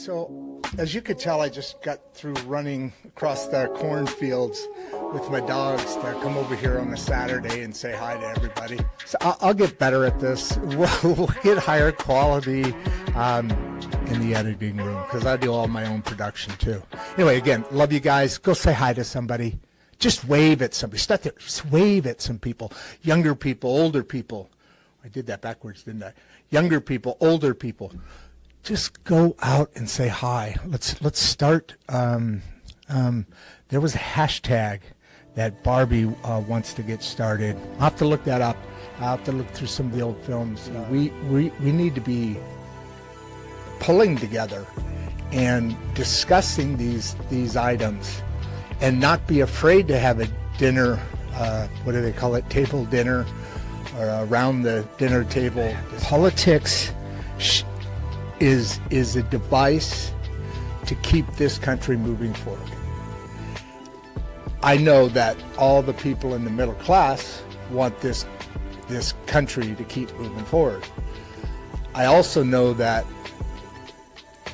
So, as you could tell, I just got through running across the cornfields with my dogs to come over here on a Saturday and say hi to everybody. So I'll get better at this. We'll get higher quality in the editing room because I do all my own production too. Anyway, again, love you guys. Go say hi to somebody. Just wave at somebody. Start there. Just wave at some people. Younger people, older people. I did that backwards, didn't I? Younger people, older people. Just go out and say hi. Let's start. There was a hashtag that Barbie wants to get started. I'll have to look that up. I'll have to look through some of the old films. We need to be pulling together and discussing these items, and not be afraid to have a dinner. What do they call it? Table dinner, or around the dinner table. Politics is a device to keep this country moving forward. I know that all the people in the middle class want this country to keep moving forward. I also know that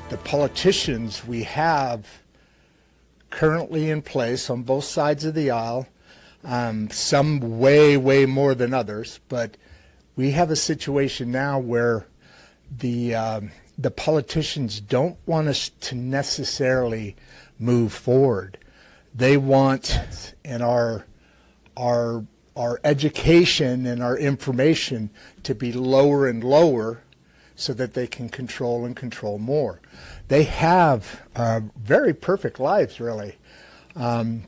the politicians we have currently in place on both sides of the aisle, some way more than others, but we have a situation now where the politicians don't want us to necessarily move forward. They want, in our education and our information to be lower and lower so that they can control and control more. They have very perfect lives, really. And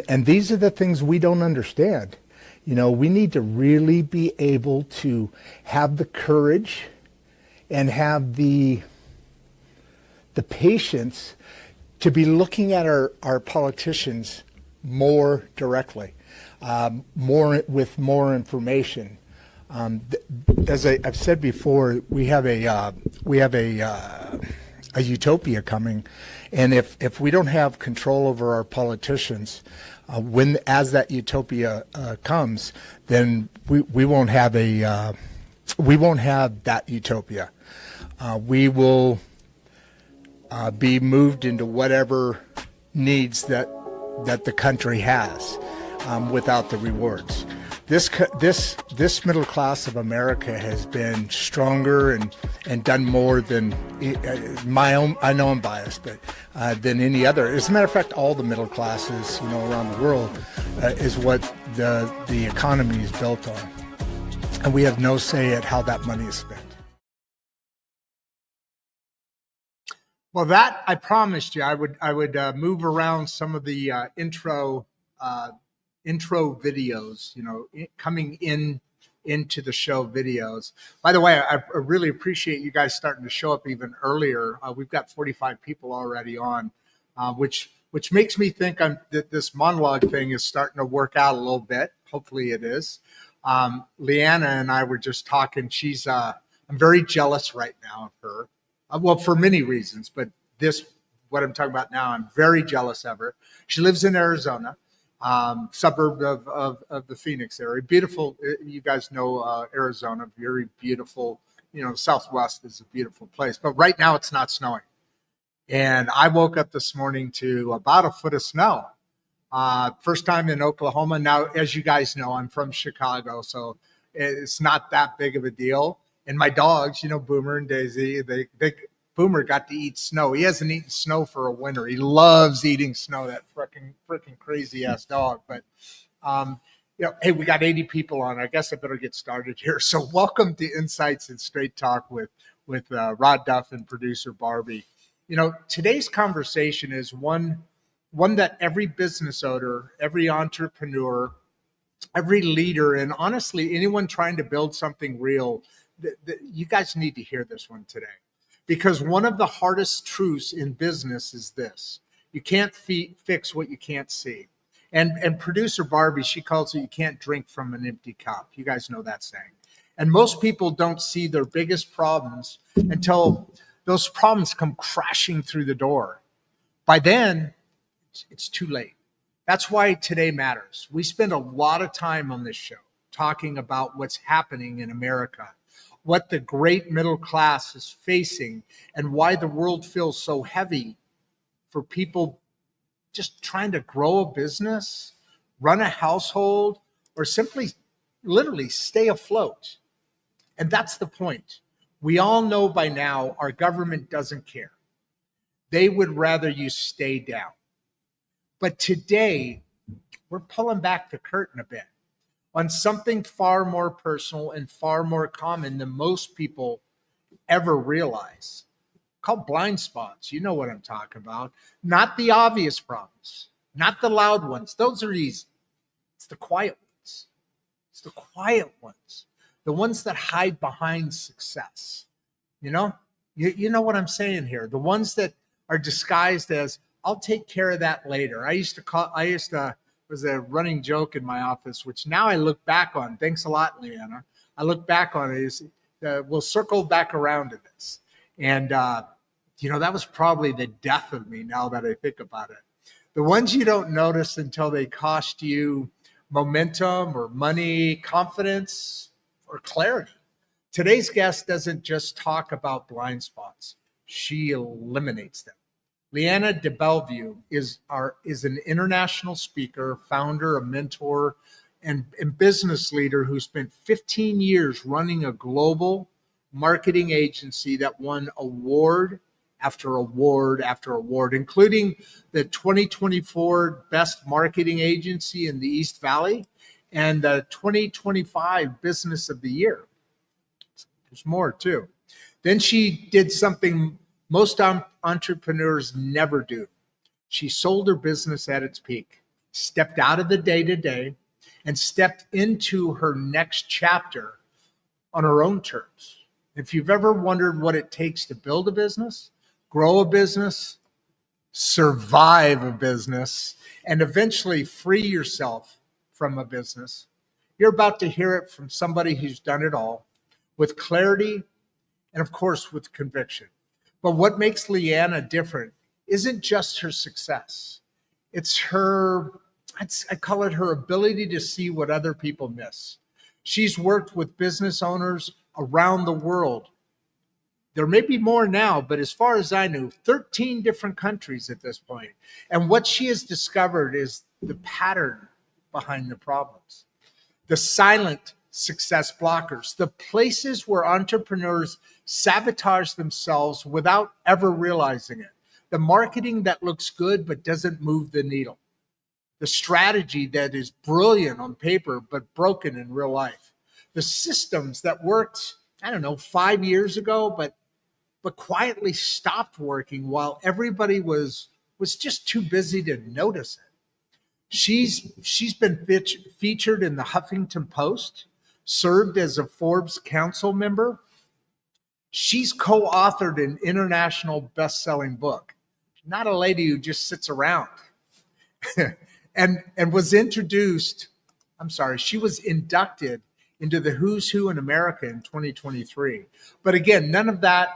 these are the things we don't understand. You know, we need to really be able to have the courage and have the patience to be looking at our politicians more directly, with more information. As I've said before, we have a utopia coming, and if we don't have control over our politicians, as that utopia comes, then we won't have that utopia. We will be moved into whatever needs that the country has, without the rewards. This middle class of America has been stronger and done more than my own. I know I'm biased, but than any other. As a matter of fact, all the middle classes, around the world, is what the economy is built on, and we have no say at how that money is spent. Well, that I promised you I would move around some of the intro videos, coming into the show videos. By the way, I really appreciate you guys starting to show up even earlier. We've got 45 people already on, which makes me think that this monologue thing is starting to work out a little bit. Hopefully it is. Leanna and I were just talking. I'm very jealous right now of her. Well, for many reasons, but what I'm talking about now, I'm very jealous of her. She lives in Arizona, suburb of the Phoenix area. Beautiful. You guys know Arizona, very beautiful. Southwest is a beautiful place, but right now it's not snowing. And I woke up this morning to about a foot of snow. First time in Oklahoma. Now, as you guys know, I'm from Chicago, so it's not that big of a deal. And my dogs, Boomer and Daisy, Boomer got to eat snow. He hasn't eaten snow for a winter. He loves eating snow, that freaking crazy ass dog. But, hey, we got 80 people on. I guess I better get started here. So welcome to Insights and Straight Talk with Rod Duff and producer Barbie. Today's conversation is one that every business owner, every entrepreneur, every leader, and honestly, anyone trying to build something real, you guys need to hear this one today, because one of the hardest truths in business is this: you can't fix what you can't see. And producer Barbie, she calls it, you can't drink from an empty cup. You guys know that saying. And most people don't see their biggest problems until those problems come crashing through the door. By then, it's too late. That's why today matters. We spend a lot of time on this show talking about what's happening in America. what the great middle class is facing and why the world feels so heavy for people just trying to grow a business, run a household, or simply literally stay afloat. And that's the point. We all know by now our government doesn't care. They would rather you stay down. But today, we're pulling back the curtain a bit on something far more personal and far more common than most people ever realize, called blind spots. You know what I'm talking about. Not the obvious problems, not the loud ones. Those are easy. It's the quiet ones. It's the quiet ones, the ones that hide behind success. You know what I'm saying here. The ones that are disguised as, I'll take care of that later. Was a running joke in my office, which now I look back on. Thanks a lot, Leanna. I look back on it as we'll circle back around to this. And, that was probably the death of me now that I think about it. The ones you don't notice until they cost you momentum or money, confidence, or clarity. Today's guest doesn't just talk about blind spots. She eliminates them. Leanna DeBellevue is an international speaker, founder, a mentor, and business leader who spent 15 years running a global marketing agency that won award after award after award, including the 2024 Best Marketing Agency in the East Valley and the 2025 Business of the Year. There's more too. Then she did something most entrepreneurs never do. She sold her business at its peak, stepped out of the day-to-day, and stepped into her next chapter on her own terms. If you've ever wondered what it takes to build a business, grow a business, survive a business, and eventually free yourself from a business, you're about to hear it from somebody who's done it all with clarity and, of course, with conviction. But what makes Leanna different isn't just her success. It's I call it her ability to see what other people miss. She's worked with business owners around the world. There may be more now, but as far as I knew, 13 different countries at this point. And what she has discovered is the pattern behind the problems, the silent success blockers, the places where entrepreneurs sabotage themselves without ever realizing it, the marketing that looks good but doesn't move the needle, the strategy that is brilliant on paper but broken in real life, the systems that worked, 5 years ago, but quietly stopped working while everybody was just too busy to notice it. She's been featured in the Huffington Post, served as a Forbes council member. She's co-authored an international best-selling book. Not a lady who just sits around. and was she was inducted into the Who's Who in America in 2023. But again, none of that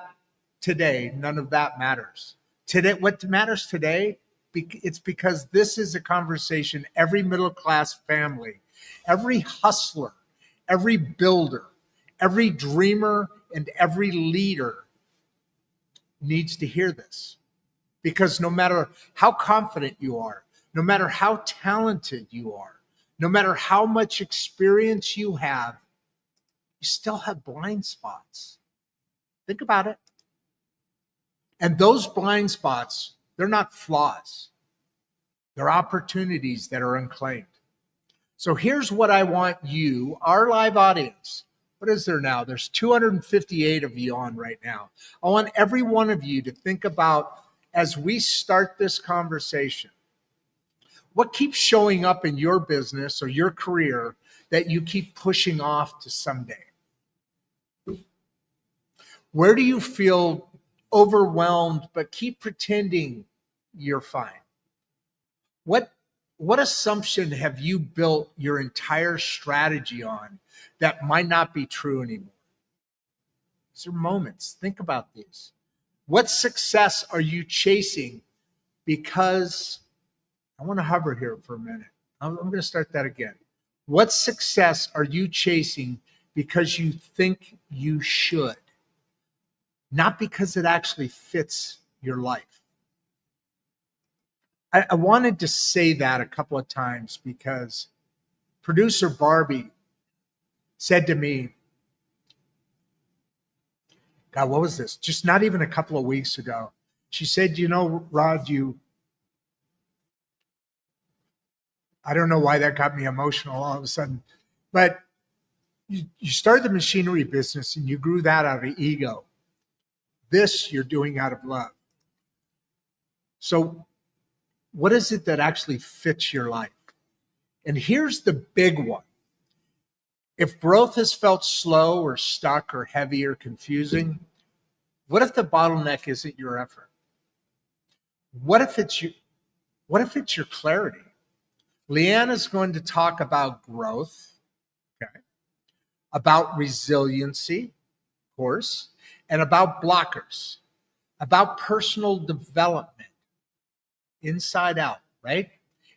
matters. Today, what matters today, it's because this is a conversation every middle-class family, every hustler, every builder, every dreamer, and every leader needs to hear this. Because no matter how confident you are, no matter how talented you are, no matter how much experience you have, you still have blind spots. Think about it. And those blind spots, they're not flaws. They're opportunities that are unclaimed. So here's what I want you, our live audience. What is there now? There's 258 of you on right now. I want every one of you to think about, as we start this conversation, what keeps showing up in your business or your career that you keep pushing off to someday? Where do you feel overwhelmed but keep pretending you're fine? What assumption have you built your entire strategy on that might not be true anymore? These are moments. Think about these. What success are you chasing because, I want to hover here for a minute. I'm going to start that again. What success are you chasing because you think you should, not because it actually fits your life. I wanted to say that a couple of times because producer Barbie said to me, God, what was this? Just not even a couple of weeks ago. She said, you know, Rod, I don't know why that got me emotional all of a sudden, but you started the machinery business and you grew that out of ego. This you're doing out of love. So what is it that actually fits your life? And here's the big one. If growth has felt slow or stuck or heavy or confusing, what if the bottleneck isn't your effort? What if it's your clarity? Leanna's going to talk about growth, okay, about resiliency, of course, and about blockers, about personal development, inside out, right?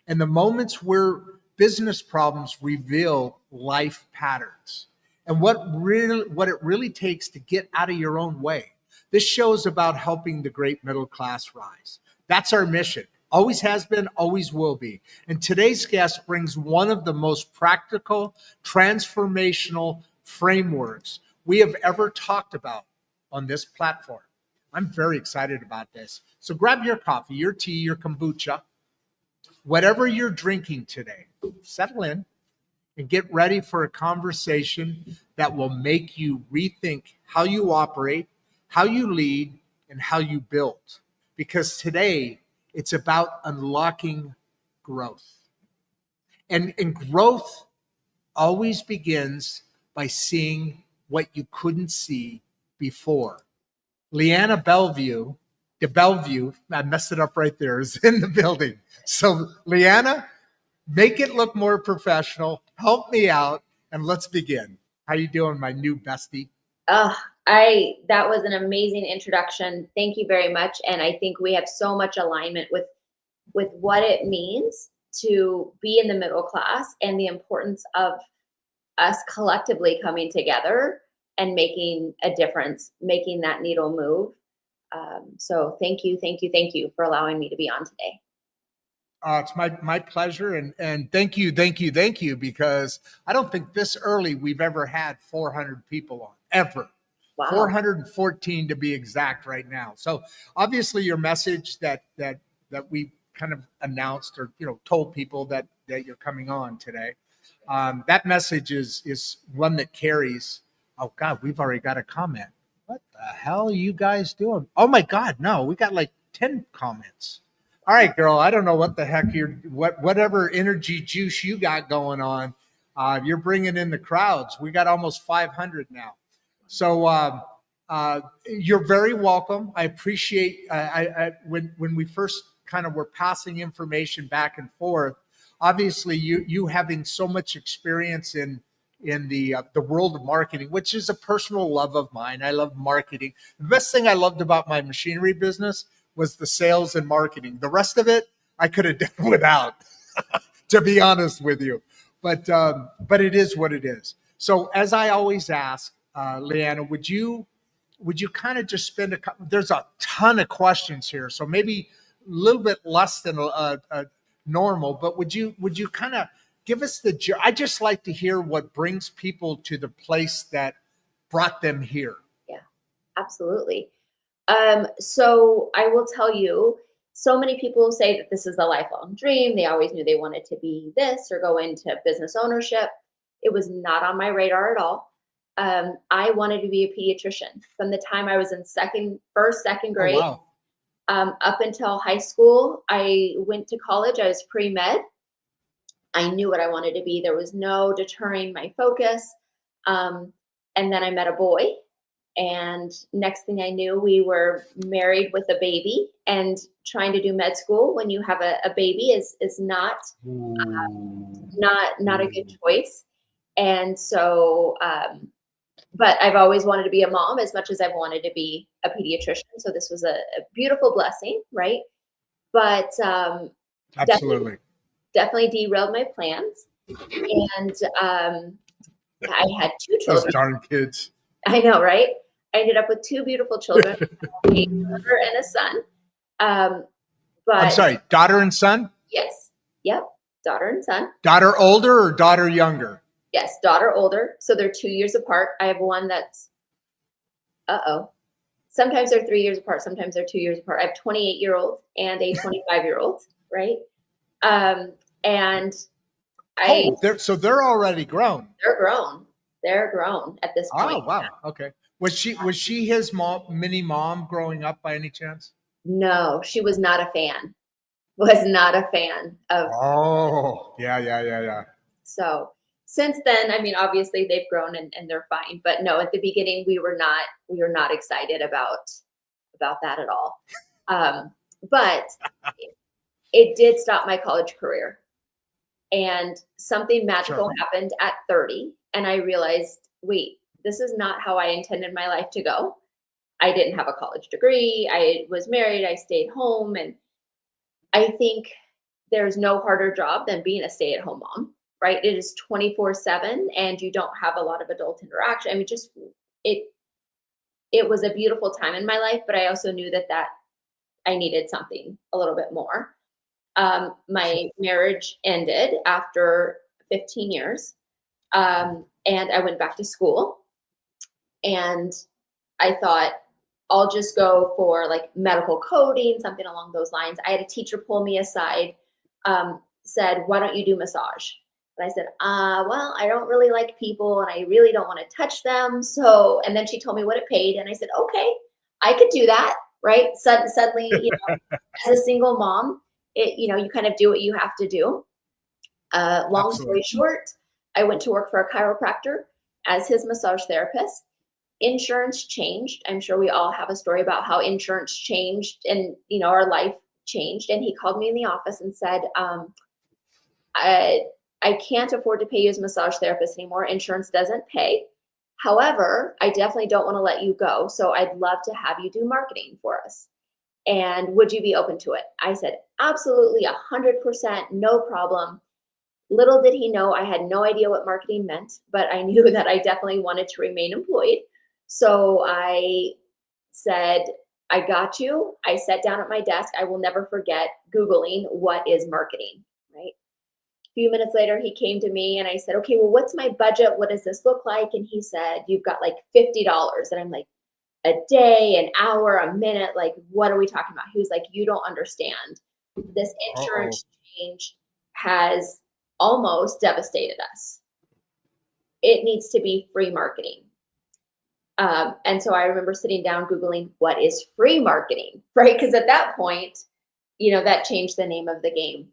And the moments where business problems reveal life patterns and what it really takes to get out of your own way. This show is about helping the great middle class rise. That's our mission. Always has been, always will be. And today's guest brings one of the most practical, transformational frameworks we have ever talked about on this platform. I'm very excited about this. So grab your coffee, your tea, your kombucha, whatever you're drinking today, settle in and get ready for a conversation that will make you rethink how you operate, how you lead, and how you build. Because today, it's about unlocking growth. And growth always begins by seeing what you couldn't see before. Leanna DeBellevue, I messed it up right there, is in the building. So Leanna, make it look more professional. Help me out, and let's begin. How you doing, my new bestie? That was an amazing introduction. Thank you very much. And I think we have so much alignment with what it means to be in the middle class and the importance of us collectively coming together and making a difference, making that needle move. So thank you for allowing me to be on today. It's my pleasure, and thank you, because I don't think this early we've ever had 400 people on, ever. Wow. 414 to be exact right now. So obviously your message that we kind of announced or told people that you're coming on today, that message is one that carries. Oh God, we've already got a comment. What the hell are you guys doing? Oh my God, no, we got like 10 comments. All right, girl, I don't know what the heck whatever energy juice you got going on, you're bringing in the crowds. We got almost 500 now. So you're very welcome. I appreciate when we first kind of were passing information back and forth, obviously you having so much experience in the world of marketing, which is a personal love of mine. I love marketing. The best thing I loved about my machinery business was the sales and marketing. The rest of it, I could have done without, to be honest with you. But it is what it is. So as I always ask, Leanna, would you kind of just spend there's a ton of questions here, so maybe a little bit less than normal, but would you kind of give us I just like to hear what brings people to the place that brought them here. Yeah, absolutely. So I will tell you, so many people say that this is a lifelong dream. They always knew they wanted to be this or go into business ownership. It was not on my radar at all. I wanted to be a pediatrician from the time I was in second grade. Oh, wow. Up until high school. I went to college. I was pre-med. I knew what I wanted to be. There was no deterring my focus. And then I met a boy. And next thing I knew, we were married with a baby, and trying to do med school when you have a baby is not a good choice. And so, but I've always wanted to be a mom as much as I've wanted to be a pediatrician. So this was a beautiful blessing, right? But absolutely, definitely derailed my plans. And I had two Those children. darn kids. I know, right? I ended up with two beautiful children, a daughter and a son. I'm But sorry, daughter and son? yes, yep, daughter and son. Daughter older or daughter younger? Yes, daughter older. So they're 2 years apart. I have one that's, sometimes they're 3 years apart, sometimes they're 2 years apart. I have 28-year-old and a 25-year-old, right? And so they're already grown. they're grown. They're grown at this point. Oh, wow. Okay. Was she his mini mom growing up by any chance? No, she was not a fan. Was not a fan of. Oh, yeah. So since then, I mean, obviously they've grown and they're fine. But no, at the beginning we were not excited about that at all. But it did stop my college career. And something magical happened at 30. And I realized, wait, this is not how I intended my life to go. I didn't have a college degree. I was married. I stayed home. And I think there's no harder job than being a stay-at-home mom, right? It is 24/7 and you don't have a lot of adult interaction. I mean, just it was a beautiful time in my life, but I also knew that I needed something a little bit more. My marriage ended after 15 years. And I went back to school and I thought I'll just go for like medical coding, something along those lines. I had a teacher pull me aside, said, why don't you do massage? And I said, well, I don't really like people and I really don't want to touch them. So, and then she told me what it paid. And I said, okay, I could do that. Right. Suddenly, as a single mom, you kind of do what you have to do. Long story short, I went to work for a chiropractor as his massage therapist. Insurance changed. I'm sure we all have a story about how insurance changed and, our life changed. And he called me in the office and said, I can't afford to pay you as a massage therapist anymore. Insurance doesn't pay. However, I definitely don't want to let you go. So I'd love to have you do marketing for us. And would you be open to it? I said, absolutely, 100%, no problem. Little did he know I had no idea what marketing meant, but I knew that I definitely wanted to remain employed. So I said, I got you. I sat down at my desk. I will never forget Googling what is marketing, right? A few minutes later, he came to me and I said, okay, well, what's my budget? What does this look like? And he said, you've got like $50. And I'm like, a day, an hour, a minute, like, what are we talking about? He was like, you don't understand. This insurance change has almost devastated us. It needs to be free marketing. And so I remember sitting down, Googling what is free marketing, right? Because at that point, that changed the name of the game.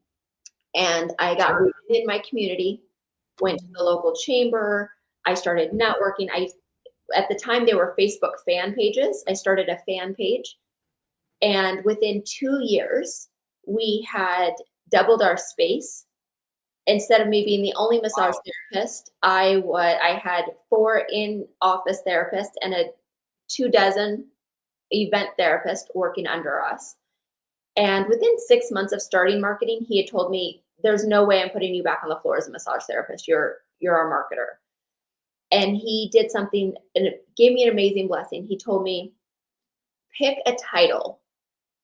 And I got rooted in my community, went to the local chamber. I started networking. At the time, they were Facebook fan pages. I started a fan page. And within 2 years, we had doubled our space. Instead of me being the only massage therapist, I had 4 in-office therapists and 24 event therapists working under us. And within 6 months of starting marketing, he had told me, there's no way I'm putting you back on the floor as a massage therapist. You're our marketer. And he did something and it gave me an amazing blessing. He told me, pick a title.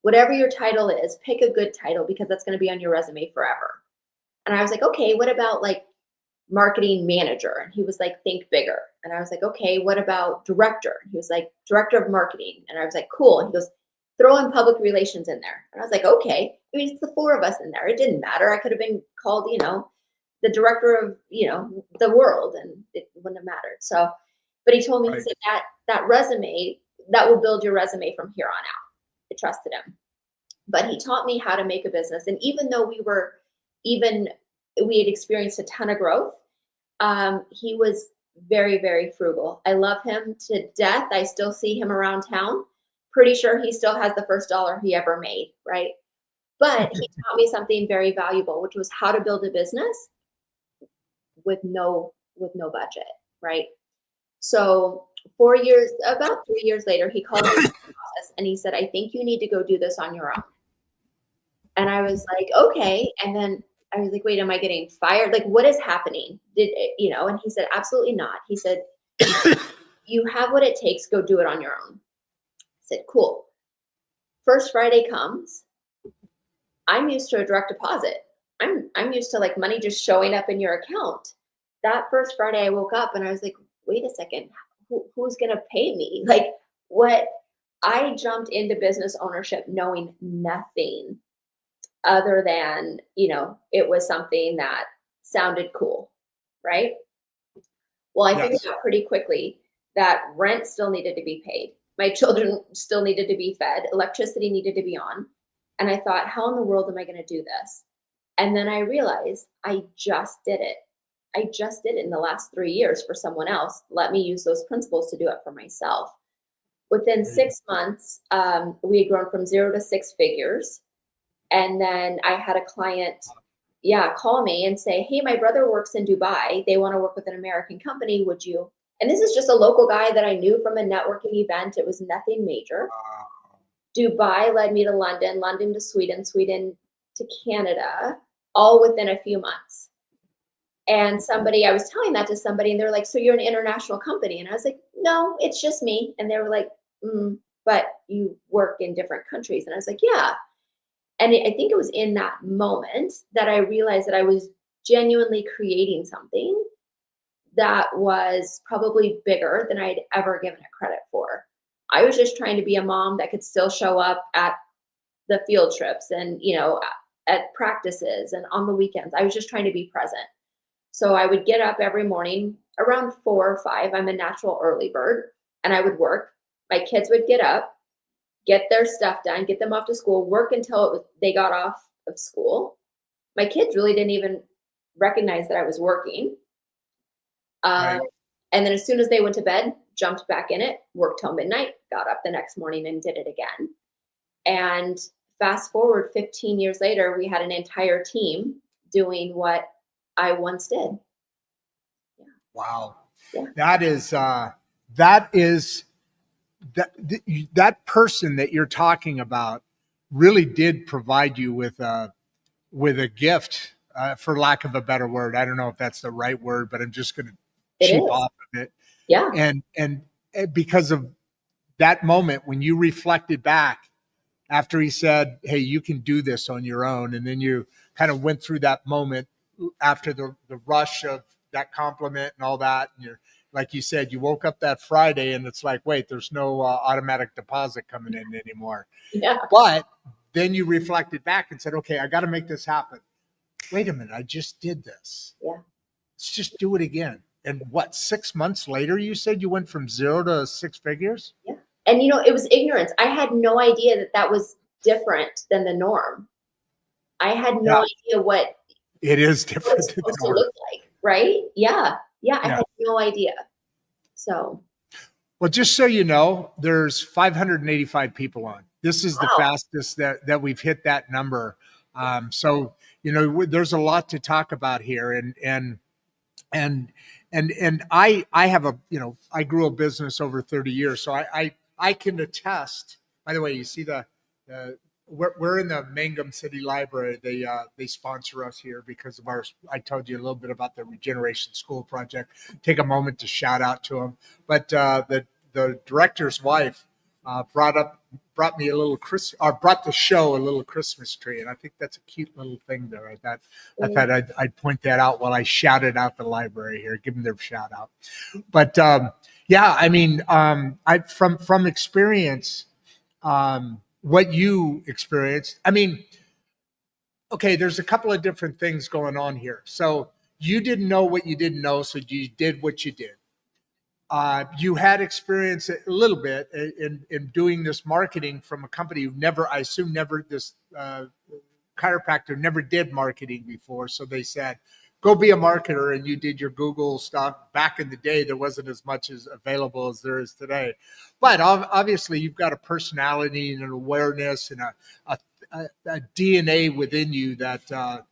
Whatever your title is, pick a good title because that's going to be on your resume forever. And I was like, okay, what about like marketing manager? And he was like, think bigger. And I was like, okay, what about director? And he was like, director of marketing. And I was like, cool. And he goes, throw in public relations in there. And I was like, okay. I mean, it's the 4 of us in there. It didn't matter. I could have been called, the director of, the world, and it wouldn't have mattered. So, but he told me, he said that resume, that will build your resume from here on out. I trusted him. But he taught me how to make a business. And even though we had experienced a ton of growth, he was very, very frugal. I love him to death. I still see him around town. Pretty sure he still has the first dollar he ever made, right? But he taught me something very valuable, which was how to build a business with no budget, right? So about 3 years later, he called me to the office and he said, I think you need to go do this on your own. And I was like, okay. And then I was like, wait, am I getting fired? Like, what is happening? And he said, absolutely not. He said, you have what it takes, go do it on your own. I said, cool. First Friday comes. I'm used to a direct deposit. I'm used to like money just showing up in your account. That first Friday I woke up and I was like, wait a second, who's going to pay me? Like what? I jumped into business ownership knowing nothing other than, it was something that sounded cool, right? Well, I figured out pretty quickly that rent still needed to be paid. My children still needed to be fed. Electricity needed to be on. And I thought, how in the world am I going to do this? And then I realized I just did it. I just did it in the last 3 years for someone else. Let me use those principles to do it for myself. Within 6 months, we had grown from 0 to 6 figures. And then I had a client, call me and say, hey, my brother works in Dubai. They want to work with an American company. Would you? And this is just a local guy that I knew from a networking event. It was nothing major. Dubai led me to London, London to Sweden, Sweden to Canada, all within a few months. And I was telling that to somebody and they're like, so you're an international company? And I was like, no, it's just me. And they were like, but you work in different countries. And I was like, yeah. And I think it was in that moment that I realized that I was genuinely creating something that was probably bigger than I'd ever given it credit for. I was just trying to be a mom that could still show up at the field trips and, at practices and on the weekends. I was just trying to be present. So I would get up every morning around 4 or 5. I'm a natural early bird, and I would work. My kids would get up, get their stuff done, get them off to school, work until they got off of school. My kids really didn't even recognize that I was working. Right. And then as soon as they went to bed, jumped back in it, worked till midnight, got up the next morning and did it again. And fast forward 15 years later, we had an entire team doing what I once did. Yeah. Wow. Yeah. That person that you're talking about really did provide you with a gift, for lack of a better word. I don't know if that's the right word, but I'm just going to cheap off of it. Yeah. And because of that moment when you reflected back after he said, hey, you can do this on your own. And then you kind of went through that moment after the rush of that compliment and all that. And you're, like you said, you woke up that Friday and it's like, wait, there's no automatic deposit coming in anymore. Yeah. But then you reflected back and said, okay, I got to make this happen. Wait a minute, I just did this. Yeah. Let's just do it again. And what, 6 months later, you said you went from 0 to 6 figures? Yeah. And, it was ignorance. I had no idea that was different than the norm. I had no idea what it is different it's supposed to look like, right? Yeah. Yeah. I had no idea. So. Well, just so you know, there's 585 people on. This is the fastest that we've hit that number. So, there's a lot to talk about here. And I have I grew a business over 30 years. So I can attest, by the way, you see we're in the Mangum City Library. They sponsor us here because of I told you a little bit about the Regeneration School Project. Take a moment to shout out to them. But the director's wife brought me a little brought the show a little Christmas tree, and I think that's a cute little thing there. I thought I'd point that out while I shouted out the library here, give them their shout out. But I mean, from experience, what you experienced. I mean, okay, there's a couple of different things going on here. So you didn't know what you didn't know, so you did what you did. You had experience a little bit in doing this marketing from a company who this chiropractor never did marketing before. So they said, go be a marketer, and you did your Google stuff. Back in the day, there wasn't as much as available as there is today. But obviously, you've got a personality and an awareness and a DNA within you that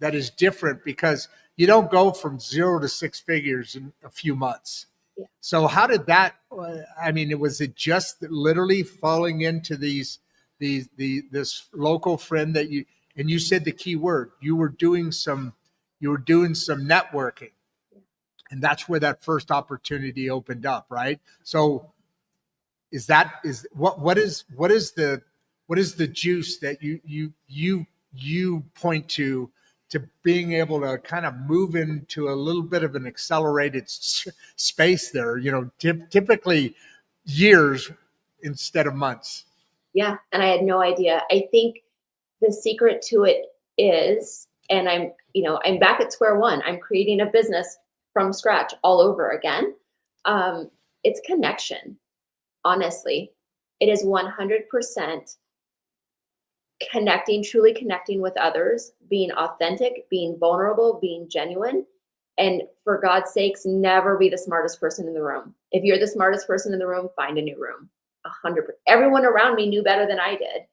is different, because you don't go from 0 to 6 figures in a few months. Yeah. So how did that? I mean, was it just literally falling into this local friend that and you said the key word. You were doing some networking, and that's where that first opportunity opened up, right? So what is the juice that you point to being able to kind of move into a little bit of an accelerated space there, typically years instead of months? Yeah. And I had no idea. I think the secret to it is, and I'm back at square one. I'm creating a business from scratch all over again. It's connection. Honestly, it is 100% connecting, truly connecting with others, being authentic, being vulnerable, being genuine. And for God's sakes, never be the smartest person in the room. If you're the smartest person in the room, find a new room. 100%. Everyone around me knew better than I did.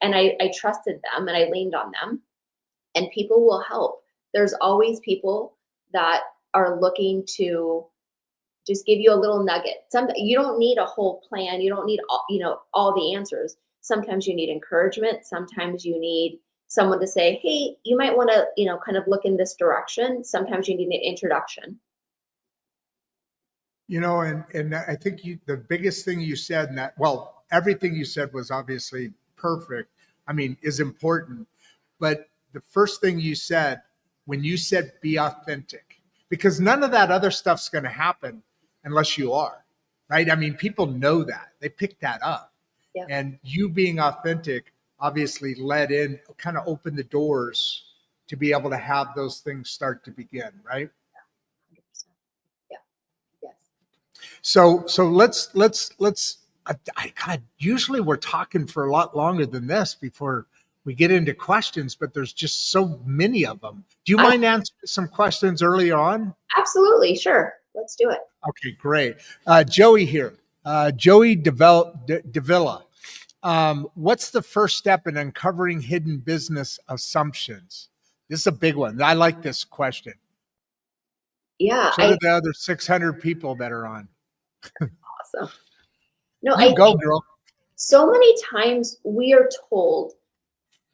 And I trusted them and I leaned on them. And people will help. There's always people that are looking to just give you a little nugget. You don't need a whole plan. You don't need all the answers. Sometimes you need encouragement. Sometimes you need someone to say, hey, you might want to, kind of look in this direction. Sometimes you need an introduction. And I think the biggest thing you said in that, well, everything you said was obviously perfect. I mean, is important. But the first thing you said, when you said be authentic, because none of that other stuff's going to happen unless you are, right? I mean, people know that. They pick that up. Yeah. And you being authentic obviously kind of opened the doors to be able to have those things start to begin, right? Yeah. 100%. Yeah. Yes. So let's God, usually we're talking for a lot longer than this before we get into questions, but there's just so many of them. Do you mind answering some questions early on? Absolutely. Sure. Let's do it. Okay, great. Joey here. Joey DeVilla. What's the first step in uncovering hidden business assumptions? This is a big one. I like this question. Yeah. So do the other 600 people that are on. Awesome. No, you go, girl. So many times we are told,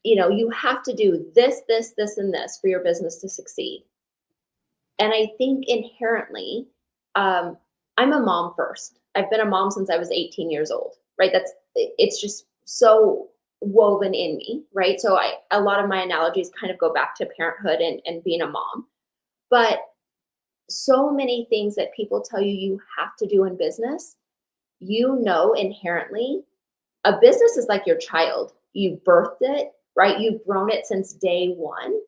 you have to do this, this, this, and this for your business to succeed. And I think inherently, I'm a mom first. I've been a mom since I was 18 years old, right? It's just so woven in me, right? So a lot of my analogies kind of go back to parenthood and being a mom. But so many things that people tell you have to do in business, inherently, a business is like your child. You birthed it, right? You've grown it since day one.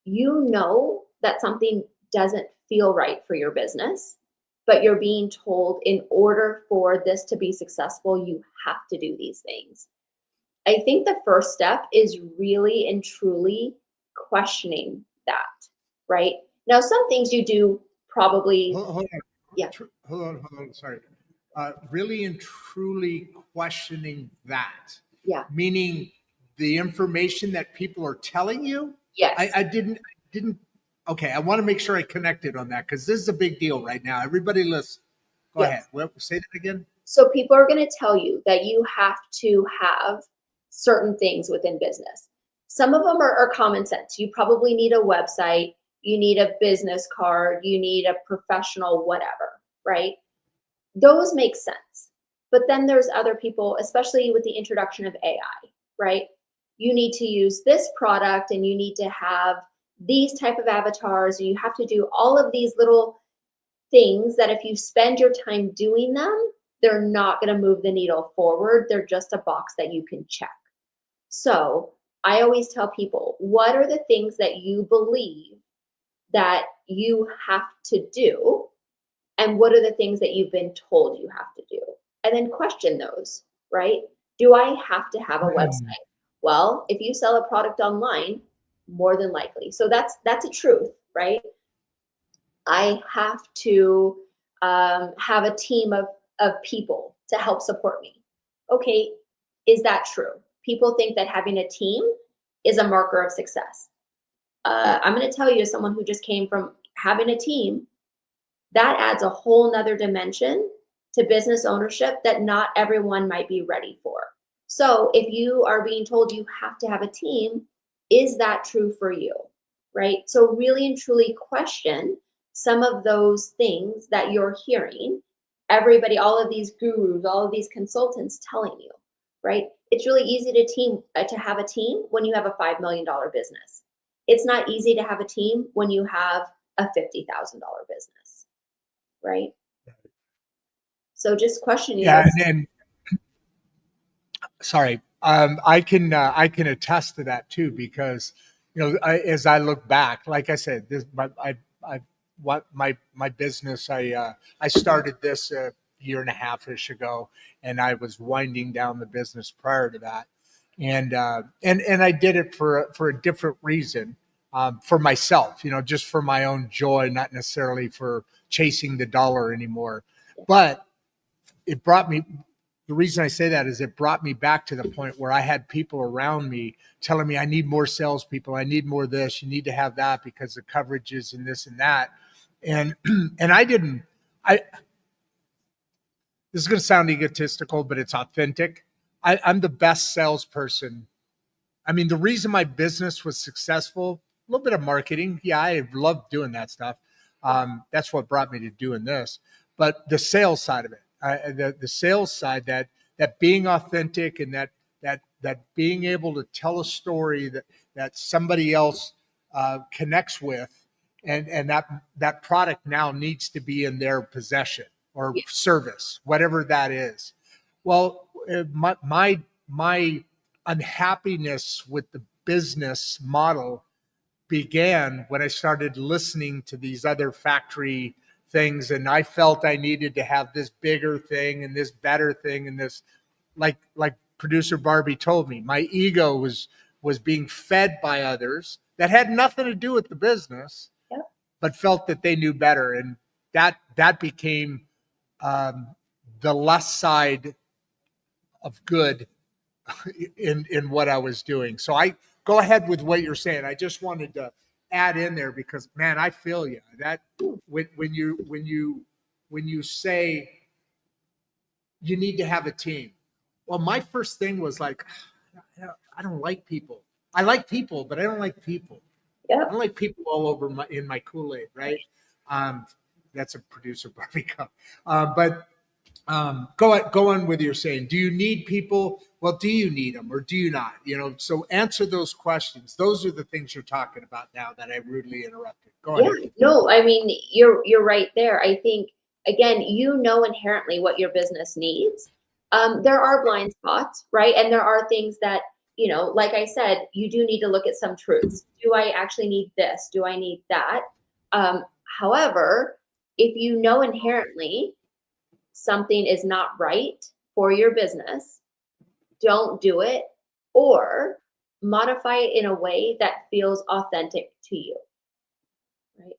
You know that something doesn't feel right for your business, but you're being told in order for this to be successful, you have to do these things. I think the first step is really and truly questioning that, right? Now, some things you do probably. Hold on. Yeah. Hold on. Sorry. Really and truly questioning that. Yeah. Meaning the information that people are telling you. Yes. I didn't. Okay. I want to make sure I connected on that because this is a big deal right now. Everybody listen. Go ahead. Say that again. So people are going to tell you that you have to have certain things within business. Some of them are common sense. You probably need a website. You need a business card. You need a professional whatever, right? Those make sense. But then there's other people, especially with the introduction of AI, right? You need to use this product and you need to have these type of avatars. And you have to do all of these little things that if you spend your time doing them, they're not going to move the needle forward. They're just a box that you can check. So I always tell people, what are the things that you believe that you have to do? And what are the things that you've been told you have to do? And then question those, right? Do I have to have a website? Well, if you sell a product online, more than likely. So that's a truth, right? I have to have a team of people to help support me. Okay, is that true? People think that having a team is a marker of success. I'm going to tell you, as someone who just came from having a team, that adds a whole nother dimension to business ownership that not everyone might be ready for. So if you are being told you have to have a team, is that true for you? Right? So really and truly question some of those things that you're hearing everybody, all of these gurus, all of these consultants telling you, right? It's really easy to have a team when you have a $5 million business. It's not easy to have a team when you have a $50,000 business, right? So just questioning Yeah, those. and sorry, I can attest to that too, because as I look back, like I said, this I what my business, I started this a year and a half ish ago, and I was winding down the business prior to that, and I did it for a different reason, for myself, just for my own joy, not necessarily for chasing the dollar anymore, but it brought me the reason I say that is it brought me back to the point where I had people around me telling me, I need more salespeople. I need more this. You need to have that because the coverages and this and that. And, and this is going to sound egotistical, but it's authentic. I'm the best salesperson. I mean, the reason my business was successful, a little bit of marketing. Yeah, I love doing that stuff. That's what brought me to doing this. But the sales side of it, the sales side, that being authentic, and that being able to tell a story that somebody else connects with, and that product now needs to be in their possession or service, whatever that is. Well, my unhappiness with the business model began when I started listening to these other factory things, and I felt I needed to have this bigger thing and this better thing and this, like producer Barbie told me, my ego was being fed by others that had nothing to do with the business, Yep. but felt that they knew better, and that became the less side of good in what I was doing. So I go ahead with what you're saying. I just wanted to add in there because, man, I feel you. That when you say you need to have a team. Well, my first thing was like, I don't like people. I like people, but I don't like people. Yep. I don't like people all over in my Kool-Aid, right? That's a producer Barbie cup. But go on with your saying. Do you need people? Well, do you need them or do you not? So answer those questions. Those are the things you're talking about now that I rudely interrupted. Go ahead. Yeah, no, I mean, you're right there. I think, again, inherently what your business needs. There are blind spots, right? And there are things that, like I said, you do need to look at some truths. Do I actually need this? Do I need that? However, if you know inherently something is not right for your business, don't do it, or modify it in a way that feels authentic to you. Right?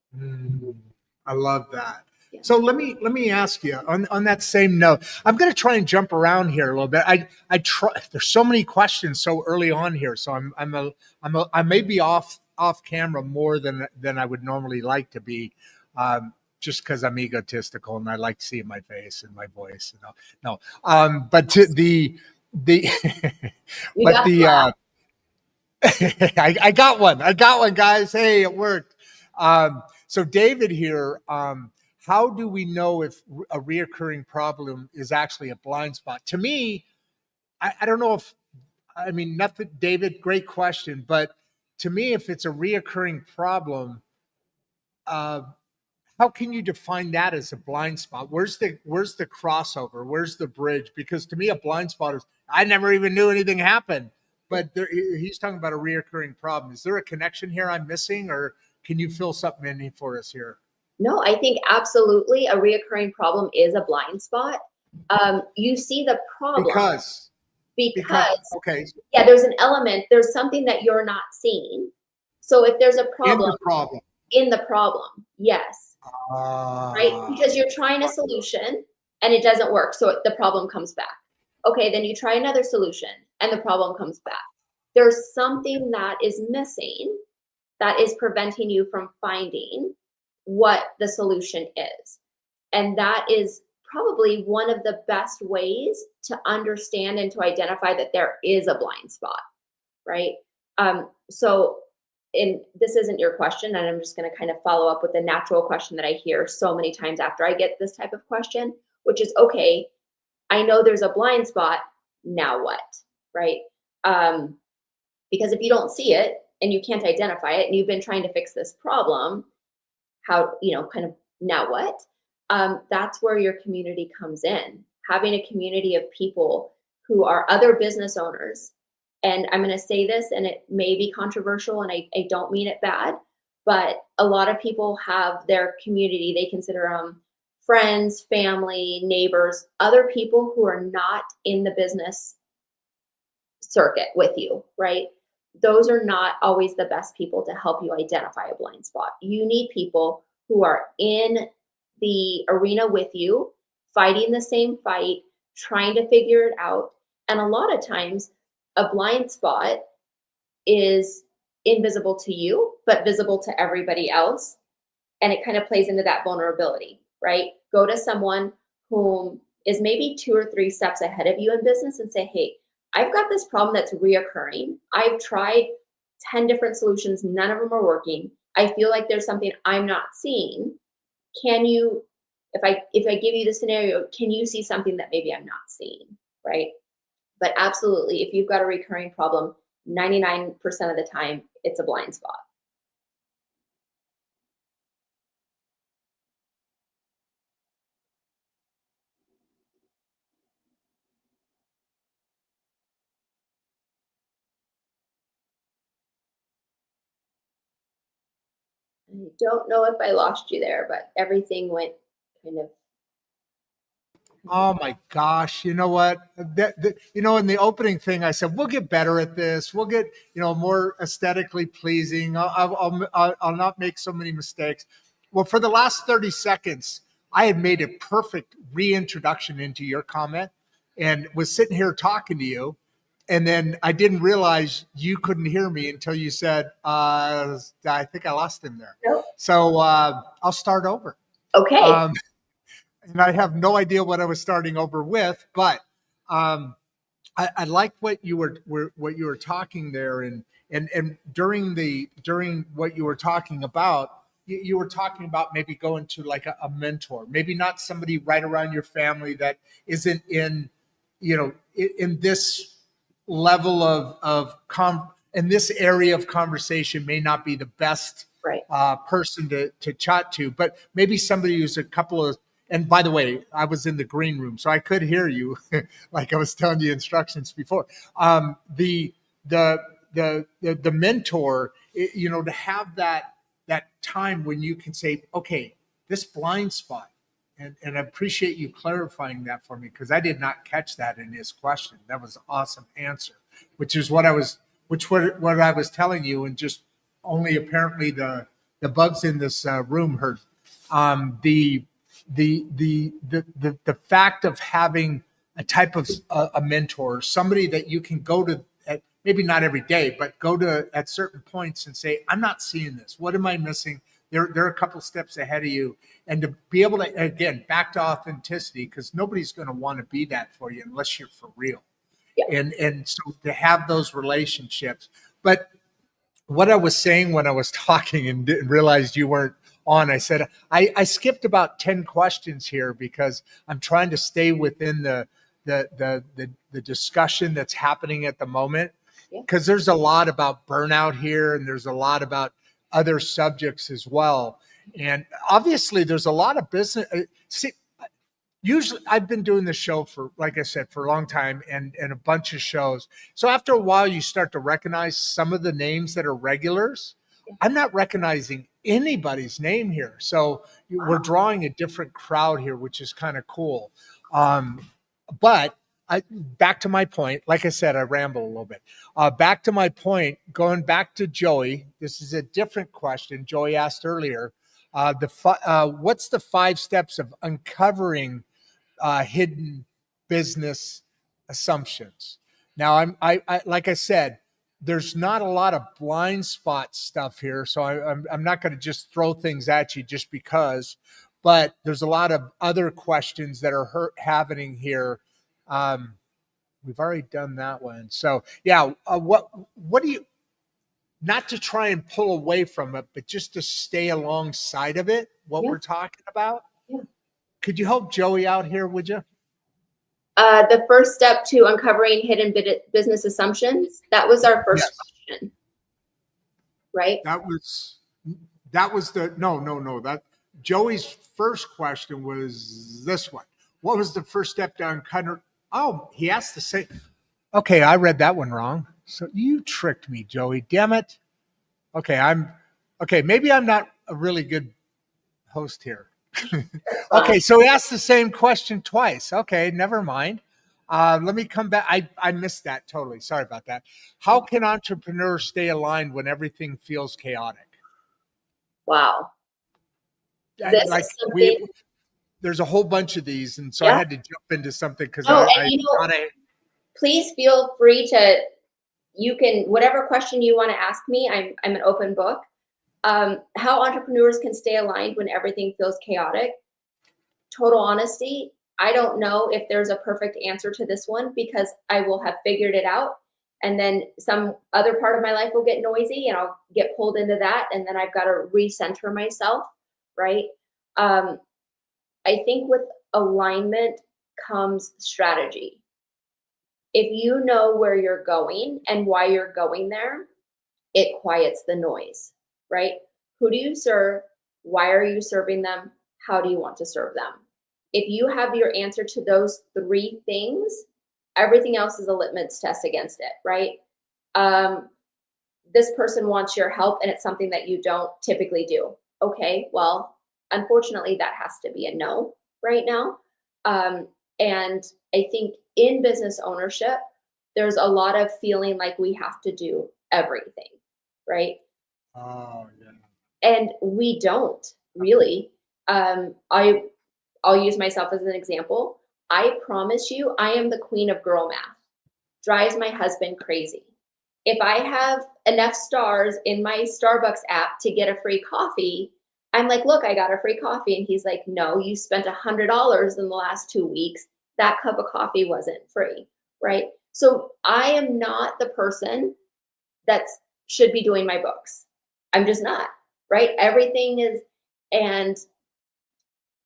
I love that. Yeah. So let me ask you on that same note. I'm going to try and jump around here a little bit. I try. There's so many questions so early on here, so I may be off camera more than I would normally like to be, just because I'm egotistical and I like seeing my face and my voice. No, but the You but got the I got one. I got one, guys. Hey, it worked. So David here, how do we know if a reoccurring problem is actually a blind spot? To me, I don't know if, I mean, nothing, David, great question. But to me, if it's a reoccurring problem, how can you define that as a blind spot? Where's the crossover? Where's the bridge? Because to me, a blind spot is, I never even knew anything happened. But he's talking about a reoccurring problem. Is there a connection here I'm missing, or can you fill something in for us here? No, I think absolutely a reoccurring problem is a blind spot. You see the problem because okay, yeah, there's an element, there's something that you're not seeing. So if there's a problem in the problem, yes, right? Because you're trying a solution and it doesn't work, so the problem comes back. Okay, then you try another solution and the problem comes back. There's something that is missing that is preventing you from finding what the solution is. And that is probably one of the best ways to understand and to identify that there is a blind spot, right? So, and this isn't your question, and I'm just going to kind of follow up with the natural question that I hear so many times after I get this type of question, which is, okay, I know there's a blind spot. Now what? Right? Um, because if you don't see it and you can't identify it, and you've been trying to fix this problem, how, kind of now what? That's where your community comes in. Having a community of people who are other business owners. And I'm going to say this, and it may be controversial, and I don't mean it bad, but a lot of people have their community, they consider friends, family, neighbors, other people who are not in the business circuit with you, right? Those are not always the best people to help you identify a blind spot. You need people who are in the arena with you, fighting the same fight, trying to figure it out. And a lot of times, a blind spot is invisible to you, but visible to everybody else. And it kind of plays into that vulnerability, right? Go to someone whom is maybe 2 or 3 steps ahead of you in business and say, hey, I've got this problem that's reoccurring. I've tried 10 different solutions. None of them are working. I feel like there's something I'm not seeing. Can you, if I give you the scenario, can you see something that maybe I'm not seeing, right? But absolutely, if you've got a recurring problem, 99% of the time, it's a blind spot. I don't know if I lost you there, but everything went kind of. Oh my gosh. You know what? In the opening thing, I said, we'll get better at this. We'll get, more aesthetically pleasing. I'll not make so many mistakes. Well, for the last 30 seconds, I had made a perfect reintroduction into your comment and was sitting here talking to you. And then I didn't realize you couldn't hear me until you said, I think I lost him there. Nope. So I'll start over. Okay. And I have no idea what I was starting over with, but I like what you were talking there, and during what you were talking about, you were talking about maybe going to like a mentor, maybe not somebody right around your family that isn't in this level in this area of conversation may not be the best Right. person to chat to, but maybe somebody who's a couple of. And by the way, I was in the green room, so I could hear you, like I was telling you instructions before. The mentor, to have that time when you can say, okay, this blind spot, and I appreciate you clarifying that for me, because I did not catch that in his question. That was an awesome answer, which is what I was telling you, and just only apparently the bugs in this room heard. The fact of having a type of a mentor, somebody that you can go to at maybe not every day, but go to at certain points and say, I'm not seeing this. What am I missing? They're a couple steps ahead of you. And to be able to, again, back to authenticity, because nobody's going to want to be that for you unless you're for real. Yeah. And so to have those relationships. But what I was saying when I was talking and didn't realize you weren't on, I said, I skipped about 10 questions here because I'm trying to stay within the discussion that's happening at the moment. Because there's a lot about burnout here, and there's a lot about other subjects as well. And obviously there's a lot of business. Usually I've been doing this show for, like I said, for a long time, and a bunch of shows. So after a while, you start to recognize some of the names that are regulars. I'm not recognizing anybody's name here. So we're drawing a different crowd here, which is kind of cool. But back to my point, like I said, I ramble a little bit. Back to my point, going back to Joey, this is a different question Joey asked earlier. What's the 5 steps of uncovering hidden business assumptions? Now, I like I said, there's not a lot of blind spot stuff here, so I'm not going to just throw things at you just because. But there's a lot of other questions that are happening here. We've already done that one, so yeah. What do you? not to try and pull away from it, but just to stay alongside of it, what we're talking about. Yeah. Could you help Joey out here, would you? The first step to uncovering hidden business assumptions, that was our first question, right? That was that Joey's first question was this one. What was the first step to uncover? Oh, he asked the same. Okay, I read that one wrong. So you tricked me, Joey. Damn it. Okay, maybe I'm not a really good host here. Okay, so he asked the same question twice. Okay, never mind. Let me come back. I missed that totally. Sorry about that. How can entrepreneurs stay aligned when everything feels chaotic? Wow. Like there's a whole bunch of these, and so I had to jump into something because please feel free to. You can, whatever question you want to ask me, I'm an open book. How entrepreneurs can stay aligned when everything feels chaotic. Total honesty, I don't know if there's a perfect answer to this one because I will have figured it out. And then some other part of my life will get noisy and I'll get pulled into that. And then I've got to recenter myself, right? I think with alignment comes strategy. If you know where you're going and why you're going there, it quiets the noise, right? Who do you serve? Why are you serving them? How do you want to serve them? If you have your answer to those three things, everything else is a litmus test against it, right? This person wants your help and it's something that you don't typically do. Okay, well, unfortunately, that has to be a no right now. And I think in business ownership, there's a lot of feeling like we have to do everything, right? Oh, yeah. And we don't really. I'll use myself as an example. I promise you, I am the queen of girl math. Drives my husband crazy. If I have enough stars in my Starbucks app to get a free coffee, I'm like, look, I got a free coffee. And he's like, no, you spent $100 in the last 2 weeks. That cup of coffee wasn't free, right? So I am not the person that should be doing my books. I'm just not, right? Everything is, and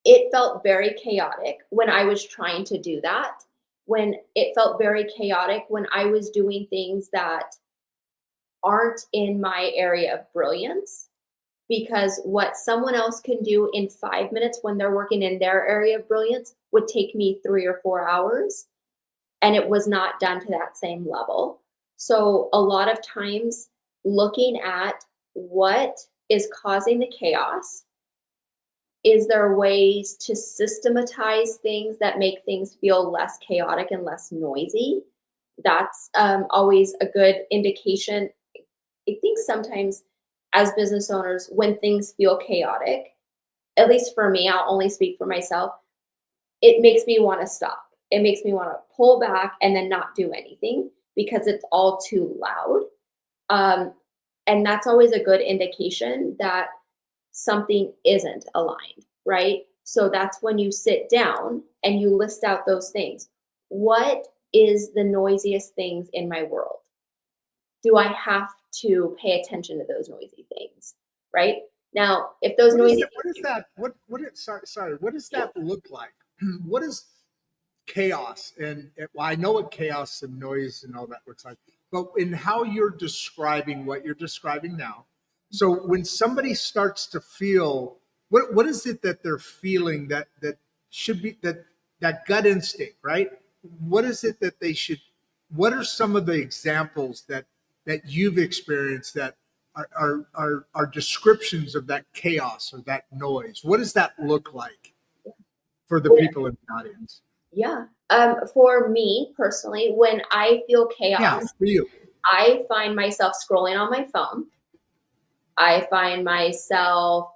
it felt very chaotic when I was trying to do that. When it felt very chaotic when I was doing things that aren't in my area of brilliance. Because what someone else can do in 5 minutes when they're working in their area of brilliance would take me 3 or 4 hours. And it was not done to that same level. So a lot of times looking at what is causing the chaos, is there ways to systematize things that make things feel less chaotic and less noisy? That's always a good indication. I think sometimes as business owners, when things feel chaotic, at least for me, I'll only speak for myself, it makes me want to stop. It makes me want to pull back and then not do anything because it's all too loud. And that's always a good indication that something isn't aligned, right? So that's when you sit down and you list out those things. What is the noisiest things in my world? Do I have to pay attention to those noisy things, right? Now, if those noisy what does that look like? What is chaos? And well, I know what chaos and noise and all that looks like, but in how you're describing what you're describing now. So when somebody starts to feel, what is it that they're feeling that should be that gut instinct, right? What is it that they should, what are some of the examples that you've experienced that are descriptions of that chaos or that noise? What does that look like for the people in the audience? Yeah. For me personally, when I feel chaos, for you. I find myself scrolling on my phone. I find myself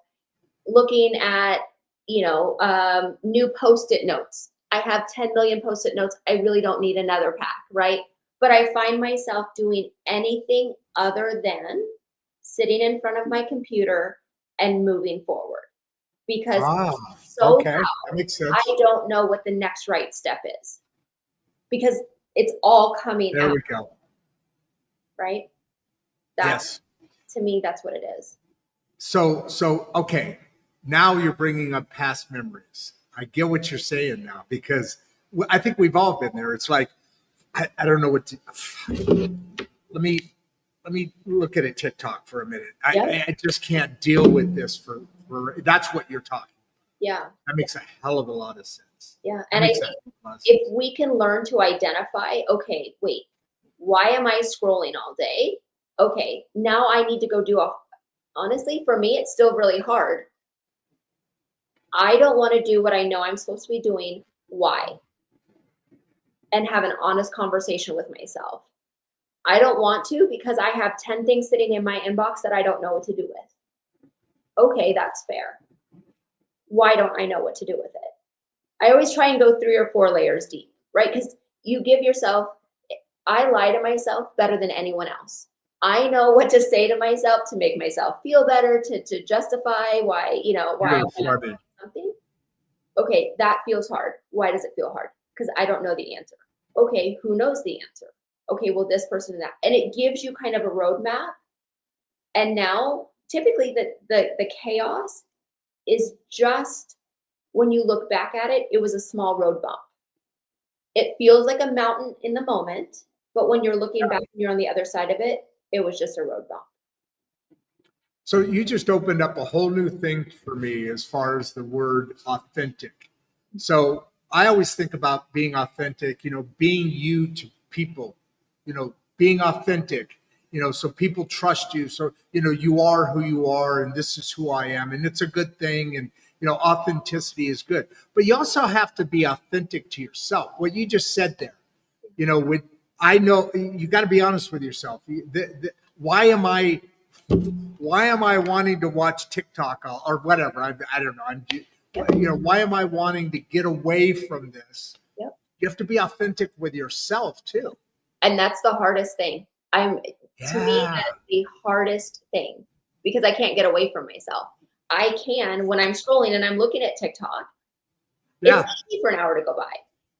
looking at, new Post-it notes. I have 10 million Post-it notes. I really don't need another pack, right? But I find myself doing anything other than sitting in front of my computer and moving forward. Because okay. That makes sense. I don't know what the next right step is. Because it's all coming out. There we go. Right? Yes. To me, that's what it is. So okay, now you're bringing up past memories. I get what you're saying now, because I think we've all been there. It's like, I don't know what to, let me look at a TikTok for a minute. I just can't deal with this for that's what you're talking. Yeah. That makes a hell of a lot of sense. Yeah. And I think if we can learn to identify, okay, wait, why am I scrolling all day? Okay, now I need to go do honestly, for me, it's still really hard. I don't want to do what I know I'm supposed to be doing. Why? And have an honest conversation with myself. I don't want to because I have 10 things sitting in my inbox that I don't know what to do with. Okay, that's fair. Why don't I know what to do with it? I always try and go 3 or 4 layers deep, right? Because you give yourself, I lie to myself better than anyone else. I know what to say to myself to make myself feel better, to justify why, why I want something. Okay, that feels hard. Why does it feel hard? Because I don't know the answer. Okay, who knows the answer? Okay, well, this person and that. And it gives you kind of a roadmap. And now, typically, the chaos is just, when you look back at it, it was a small road bump. It feels like a mountain in the moment, but when you're looking back and you're on the other side of it, it was just a road bump. So you just opened up a whole new thing for me as far as the word authentic. So I always think about being authentic, being you to people, being authentic, so people trust you. So, you are who you are, and this is who I am. And it's a good thing. And, authenticity is good. But you also have to be authentic to yourself. What you just said there, I know you got to be honest with yourself. Why am I wanting to watch TikTok or whatever? I don't know. Why am I wanting to get away from this? Yep. You have to be authentic with yourself too. And that's the hardest thing. To me, that's the hardest thing, because I can't get away from myself. I can, when I'm scrolling and I'm looking at TikTok, it's easy for an hour to go by.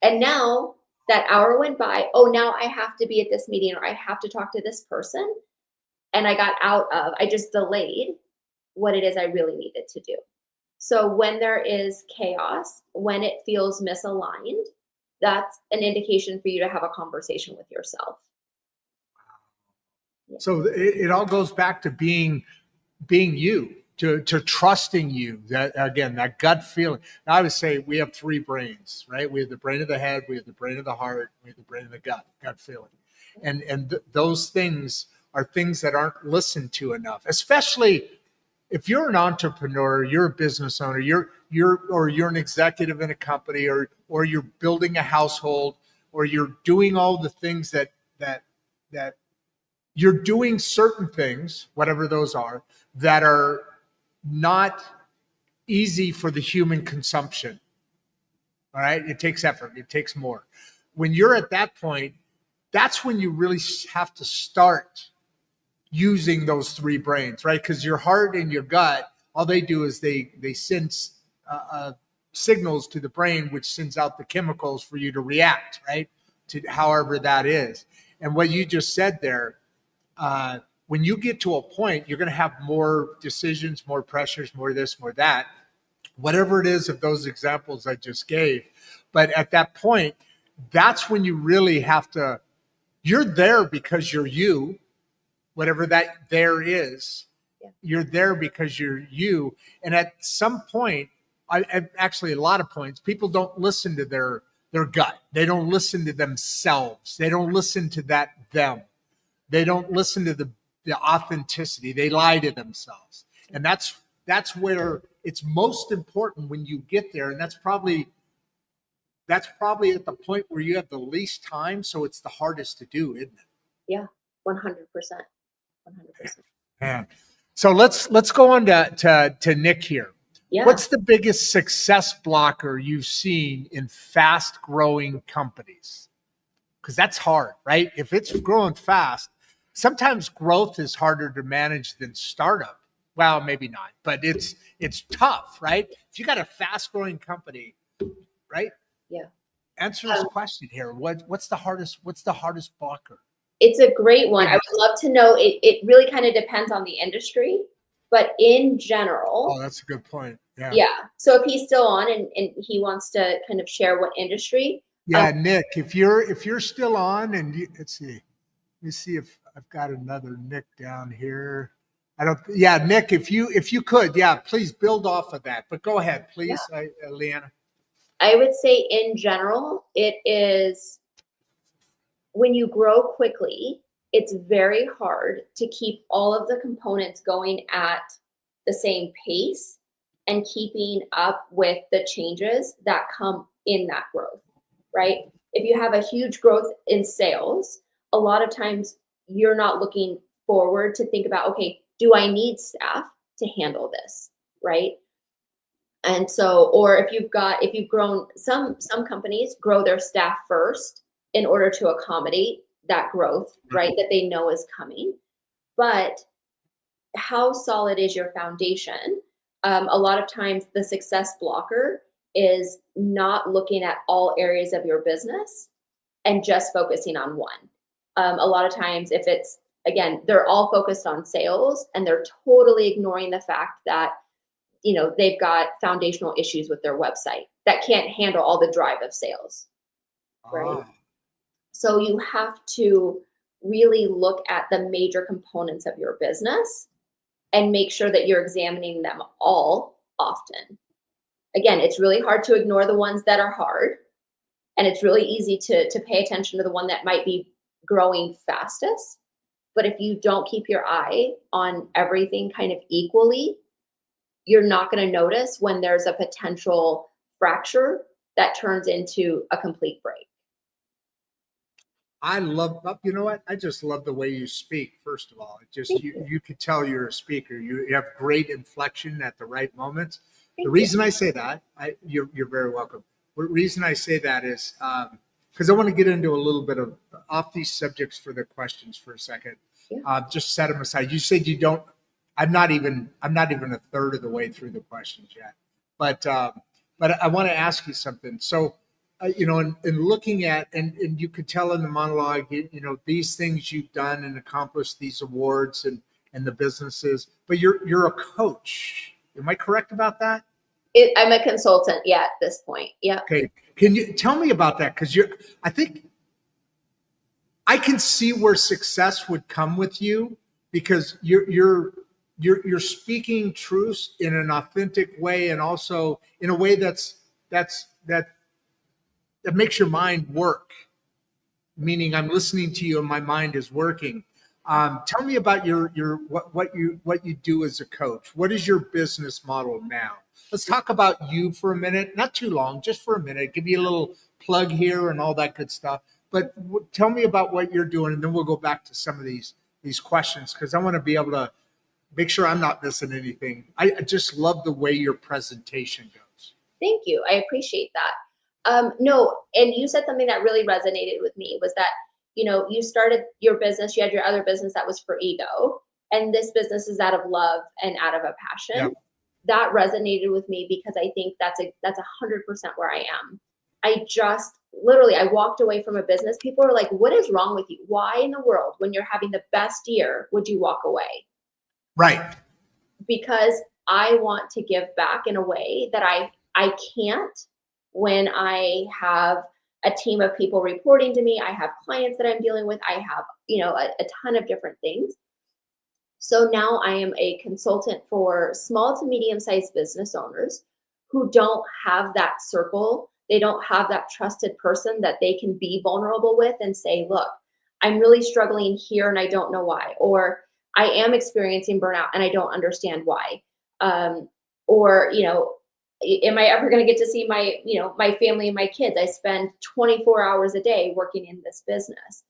And now that hour went by, now I have to be at this meeting, or I have to talk to this person. And I just delayed what it is I really needed to do. So when there is chaos, when it feels misaligned, that's an indication for you to have a conversation with yourself. Yeah. So it all goes back to being you, to trusting you. That, again, that gut feeling. Now, I would say we have 3 brains, right? We have the brain of the head, we have the brain of the heart, we have the brain of the gut feeling. And those things are things that aren't listened to enough, especially if you're an entrepreneur, you're a business owner, you're an executive in a company, or you're building a household, or you're doing all the things that you're doing certain things, whatever those are, that are not easy for the human consumption. All right. It takes effort. It takes more. When you're at that point, that's when you really have to start using those 3 brains, right? Because your heart and your gut, all they do is they send signals to the brain, which sends out the chemicals for you to react, right? To however that is. And what you just said there, when you get to a point, you're going to have more decisions, more pressures, more this, more that, whatever it is of those examples I just gave. But at that point, that's when you really have to, you're there because you're you. Whatever that there is, you're there because you're you. And at some point, actually a lot of points, people don't listen to their gut. They don't listen to themselves. They don't listen to them. They don't listen to the authenticity. They lie to themselves. And that's where it's most important when you get there. And that's probably at the point where you have the least time. So it's the hardest to do, isn't it? Yeah, 100%. 100%. Man. So let's go on to Nick here. Yeah. What's the biggest success blocker you've seen in fast growing companies? Because that's hard, right? If it's growing fast, sometimes growth is harder to manage than startup. Well, maybe not, but it's tough, right? If you got a fast growing company, right? Yeah. Answer this question here. What's the hardest blocker? It's a great one. I would love to know. It really kind of depends on the industry, but in general. Oh, that's a good point. Yeah. Yeah. So if he's still on and he wants to kind of share what industry. Yeah, Nick, if you're still on, and let's see. Let me see if I've got another Nick down here. I don't. Yeah, Nick, if you could, yeah, please build off of that. But go ahead, please, Leanna. I would say in general, it is when you grow quickly, it's very hard to keep all of the components going at the same pace and keeping up with the changes that come in that growth, right? If you have a huge growth in sales, a lot of times you're not looking forward to think about, okay, do I need staff to handle this, right? And so, or if you've grown, some companies grow their staff first in order to accommodate that growth, right? That they know is coming. But how solid is your foundation? A lot of times the success blocker is not looking at all areas of your business and just focusing on one. A lot of times if it's, again, they're all focused on sales and they're totally ignoring the fact that, you know, they've got foundational issues with their website that can't handle all the drive of sales, right? So you have to really look at the major components of your business and make sure that you're examining them all often. Again, it's really hard to ignore the ones that are hard, and it's really easy to pay attention to the one that might be growing fastest. But if you don't keep your eye on everything kind of equally, you're not going to notice when there's a potential fracture that turns into a complete break. I love, you know what? I just love the way you speak. First of all, it just you could tell you're a speaker. You have great inflection at the right moments. The reason I say that, you're very welcome. The reason I say that is because I want to get into a little bit of off these subjects for the questions for a second. Just set them aside. You said you don't. I'm not even a third of the way through the questions yet, but I want to ask you something. So. You know, in looking at, and you could tell in the monologue, you know, these things you've done and accomplished, these awards and the businesses, but you're a coach. Am I correct about that? I'm a consultant, at this point. Yeah. Okay. Can you tell me about that? Because I think I can see where success would come with you because you're speaking truth in an authentic way and also in a way that makes your mind work, meaning I'm listening to you and my mind is working. Tell me about what you do as a coach. What is your business model now? Let's talk about you for a minute, not too long, just for a minute. Give you a little plug here and all that good stuff. But tell me about what you're doing, and then we'll go back to some of these questions because I want to be able to make sure I'm not missing anything. I just love the way your presentation goes. Thank you. I appreciate that. No, and you said something that really resonated with me was that, you know, you started your business, you had your other business that was for ego, and this business is out of love and out of a passion. Yep. That resonated with me because I think that's 100% where I am. I just literally, I walked away from a business. People are like, what is wrong with you? Why in the world, when you're having the best year, would you walk away? Right. Because I want to give back in a way that I can't when I have a team of people reporting to me. I have clients that I'm dealing with. I have, you know, a ton of different things. So now I am a consultant for small to medium-sized business owners who don't have that circle. They don't have that trusted person that they can be vulnerable with and say, look, I'm really struggling here and I don't know why. Or I am experiencing burnout and I don't understand why. Or, you know, am I ever going to get to see my family and my kids? I spend 24 hours a day working in this business.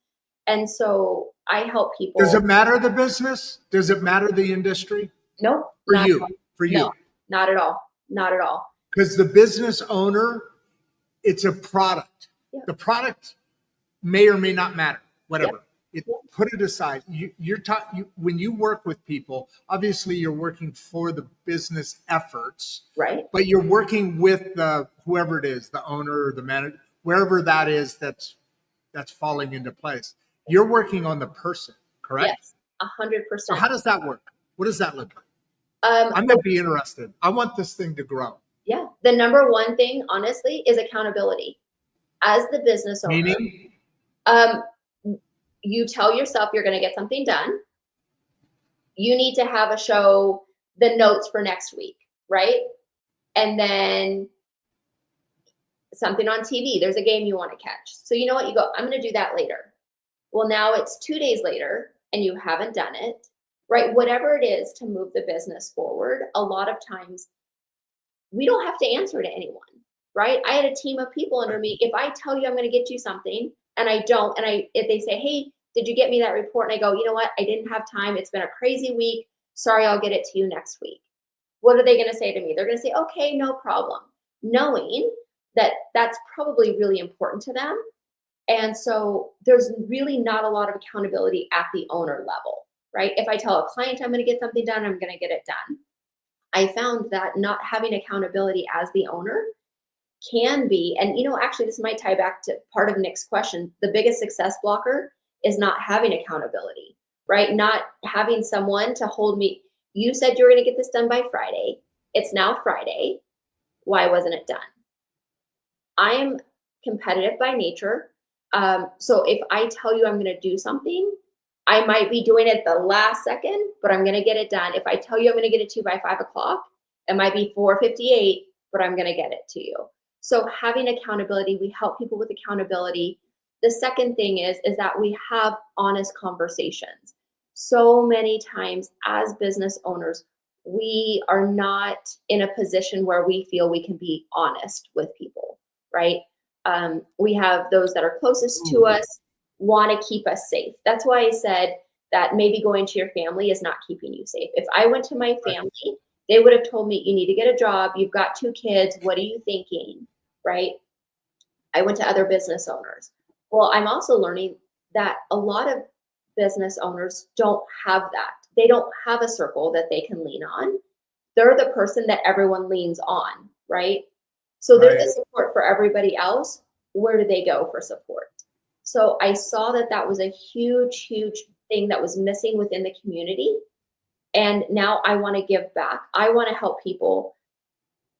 And so I help people. Does it matter the business? Does it matter the industry? No. For you. No, not at all. Not at all. Because the business owner, it's a product. Yeah. The product may or may not matter, whatever. Yeah. Put it aside. When you work with people, obviously you're working for the business efforts, right? But you're working with whoever it is, the owner or the manager, wherever that is that's falling into place. you're working on the person, correct? Yes, 100%. So how does that work? What does that look like? I'm going to be interested. I want this thing to grow. Yeah. The number one thing, honestly, is accountability. As the business owner, Meaning? You tell yourself you're going to get something done. You need to have a show the notes for next week, right? And then something on TV. There's a game you want to catch. So you know what? You go, I'm going to do that later. Well, now it's 2 days later and you haven't done it, right? Whatever it is to move the business forward, a lot of times we don't have to answer to anyone, right? I had a team of people under me. If I tell you I'm going to get you something and I don't, and if they say, hey, did you get me that report? And I go, you know what? I didn't have time. It's been a crazy week. Sorry, I'll get it to you next week. What are they going to say to me? They're going to say, okay, no problem. Knowing that that's probably really important to them. And so there's really not a lot of accountability at the owner level, right? If I tell a client I'm going to get something done, I'm going to get it done. I found that not having accountability as the owner can be, and actually this might tie back to part of Nick's question, the biggest success blocker is not having accountability, right? Not having someone to hold me. You said you were going to get this done by Friday. It's now Friday. Why wasn't it done? I am competitive by nature. So if I tell you I'm going to do something, I might be doing it the last second, but I'm going to get it done. If I tell you I'm going to get it to you by 5 o'clock, it might be 4:58, but I'm going to get it to you. So having accountability, we help people with accountability. The second thing is that we have honest conversations. So many times as business owners, we are not in a position where we feel we can be honest with people, right? We have those that are closest to us want to keep us safe. That's why I said that maybe going to your family is not keeping you safe. If I went to my family, they would have told me, you need to get a job. You've got 2 kids. What are you thinking? Right? I went to other business owners. Well, I'm also learning that a lot of business owners don't have that. They don't have a circle that they can lean on. They're the person that everyone leans on, right? So there's the support for everybody else. Where do they go for support? So I saw that that was a huge, huge thing that was missing within the community. And now I want to give back. I want to help people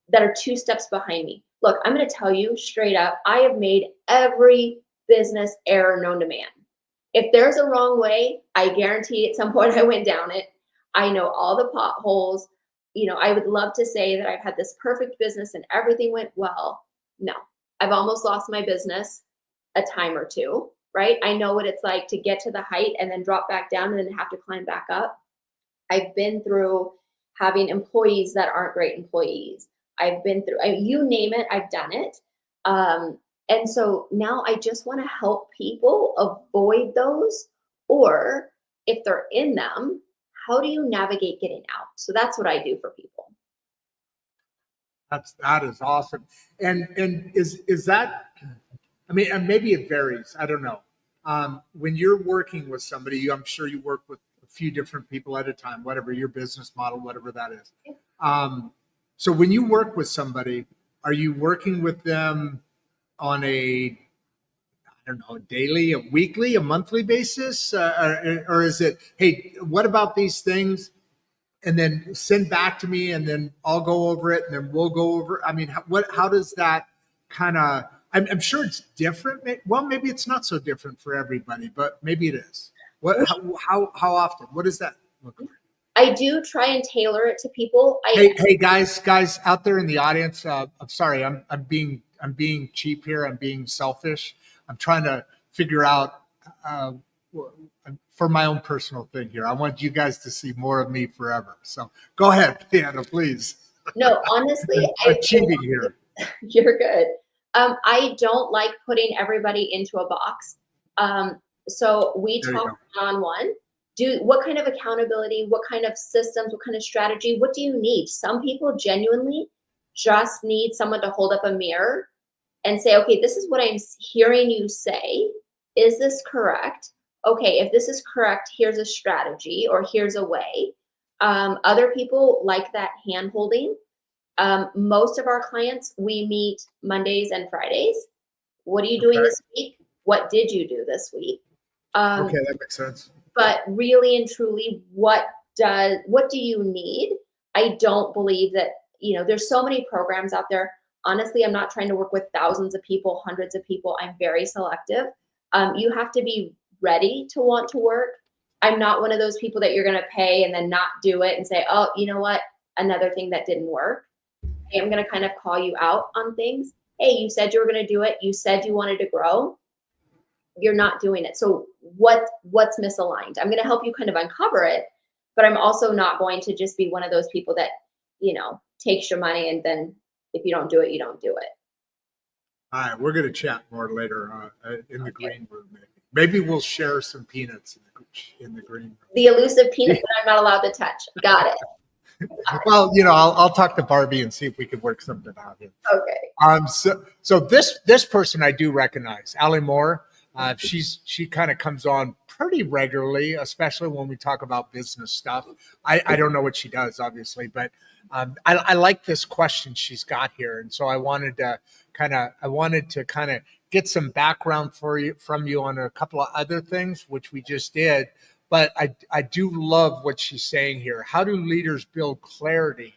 that are 2 steps behind me. Look, I'm going to tell you straight up, I have made every business error known to man. If there's a wrong way, I guarantee at some point I went down it. I know all the potholes. I would love to say that I've had this perfect business and everything went well. No, I've almost lost my business a time or 2, right? I know what it's like to get to the height and then drop back down and then have to climb back up. I've been through having employees that aren't great employees. I've been through, you name it, I've done it. And so now I just want to help people avoid those, or if they're in them, how do you navigate getting out? So that's what I do for people. That is awesome. And is that, I mean, and maybe it varies. I don't know. When you're working with somebody, I'm sure you work with a few different people at a time, whatever your business model, whatever that is. So when you work with somebody, are you working with them on a daily, a weekly, a monthly basis? Or is it, hey, what about these things? And then send back to me and then I'll go over it and then we'll go over. I mean, how does that kind of, I'm sure it's different. Well, maybe it's not so different for everybody, but maybe it is. How often? What does that look like? I do try and tailor it to people. Hey guys out there in the audience, I'm sorry, I'm being cheap here. I'm being selfish. I'm trying to figure out for my own personal thing here. I want you guys to see more of me forever. So go ahead, Leanna, please. No, honestly, I'm cheating here. You're good. I don't like putting everybody into a box. So we talk one-on-one. What kind of accountability, what kind of systems, what kind of strategy, what do you need? Some people genuinely just need someone to hold up a mirror and say, okay, this is what I'm hearing you say. Is this correct? Okay, if this is correct, here's a strategy or here's a way. Other people like that hand holding. Most of our clients, we meet Mondays and Fridays. What are you doing this week? What did you do this week? Okay, that makes sense. But really and truly, what do you need? I don't believe that, there's so many programs out there. Honestly, I'm not trying to work with thousands of people, hundreds of people. I'm very selective. You have to be ready to want to work. I'm not one of those people that you're going to pay and then not do it and say, oh, you know what? Another thing that didn't work. I'm going to kind of call you out on things. Hey, you said you were going to do it. You said you wanted to grow. You're not doing it. So what's misaligned? I'm going to help you kind of uncover it, but I'm also not going to just be one of those people that, takes your money and then if you don't do it, you don't do it. All right, we're going to chat more later in the green room. Maybe we'll share some peanuts in the green room. The elusive peanuts that I'm not allowed to touch. Got it. Well, I'll talk to Barbie and see if we could work something out here. Okay. So this person I do recognize, Allie Moore. She kind of comes on pretty regularly, especially when we talk about business stuff. I don't know what she does, obviously, but I like this question she's got here, and so I wanted to kind of get some background from you on a couple of other things, which we just did. But I do love what she's saying here. How do leaders build clarity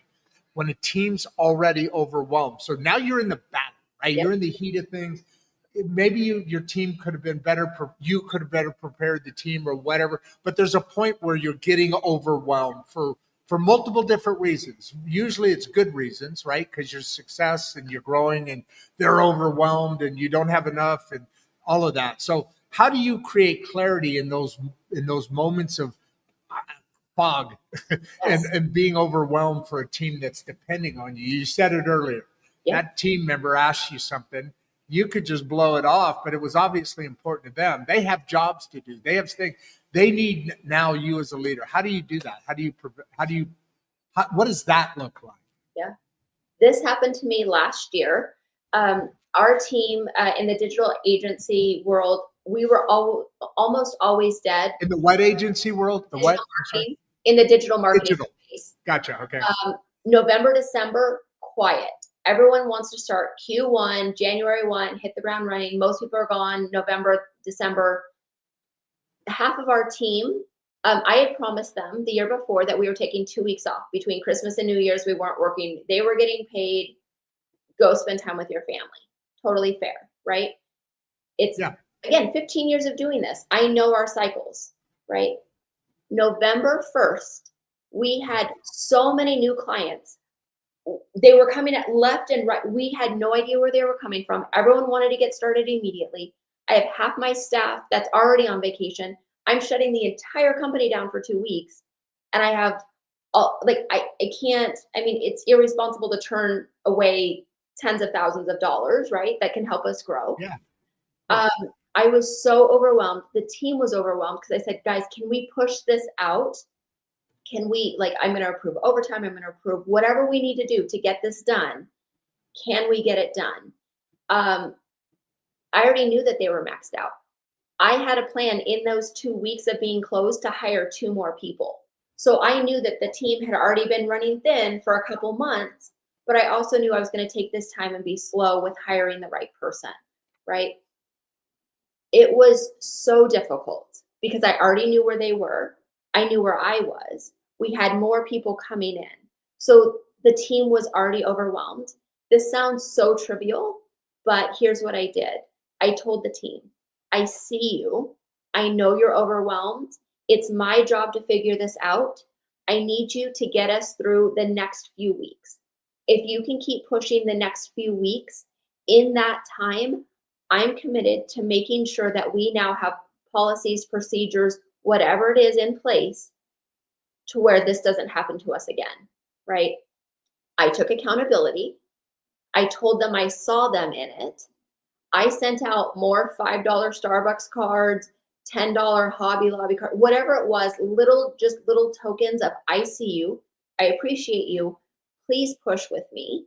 when a team's already overwhelmed? So now you're in the battle, right? Yep. You're in the heat of things. Maybe your team could have been better. You could have better prepared the team or whatever. But there's a point where you're getting overwhelmed for multiple different reasons. Usually it's good reasons, right? Because you're success and you're growing and they're overwhelmed and you don't have enough and all of that. So how do you create clarity in those moments of fog and being overwhelmed for a team that's depending on you? You said it earlier. Yeah. That team member asked you something. You could just blow it off, but it was obviously important to them. They have jobs to do. They have things they need now. You as a leader, how do you do that? What does that look like? Yeah, this happened to me last year. Our team in the digital agency world, we were almost always dead. In the what agency world? The what? In the digital marketing space. Gotcha. Okay. November, December, quiet. Everyone wants to start Q1, January 1, hit the ground running. Most people are gone November, December. Half of our team, I had promised them the year before that we were taking 2 weeks off between Christmas and New Year's. We weren't working. They were getting paid. Go spend time with your family. Totally fair, right? It's, again, 15 years of doing this. I know our cycles, right? November 1st, we had so many new clients. They were coming at left and right. We had no idea where they were coming from. Everyone wanted to get started immediately. I have half my staff that's already on vacation. I'm shutting the entire company down for 2 weeks. And I have I can't, it's irresponsible to turn away tens of thousands of dollars, right? That can help us grow. Yeah. I was so overwhelmed. The team was overwhelmed because I said, guys, can we push this out? Can we, I'm going to approve overtime. I'm going to approve whatever we need to do to get this done. Can we get it done? I already knew that they were maxed out. I had a plan in those 2 weeks of being closed to hire 2 more people. So I knew that the team had already been running thin for a couple months, but I also knew I was going to take this time and be slow with hiring the right person, right? It was so difficult because I already knew where they were. I knew where I was. We had more people coming in. So the team was already overwhelmed. This sounds so trivial, but here's what I did. I told the team, I see you. I know you're overwhelmed. It's my job to figure this out. I need you to get us through the next few weeks. If you can keep pushing the next few weeks, in that time, I'm committed to making sure that we now have policies, procedures, whatever it is in place to where this doesn't happen to us again, right? I took accountability. I told them I saw them in it. I sent out more $5 Starbucks cards, $10 Hobby Lobby card, whatever it was, little tokens of I see you, I appreciate you, please push with me.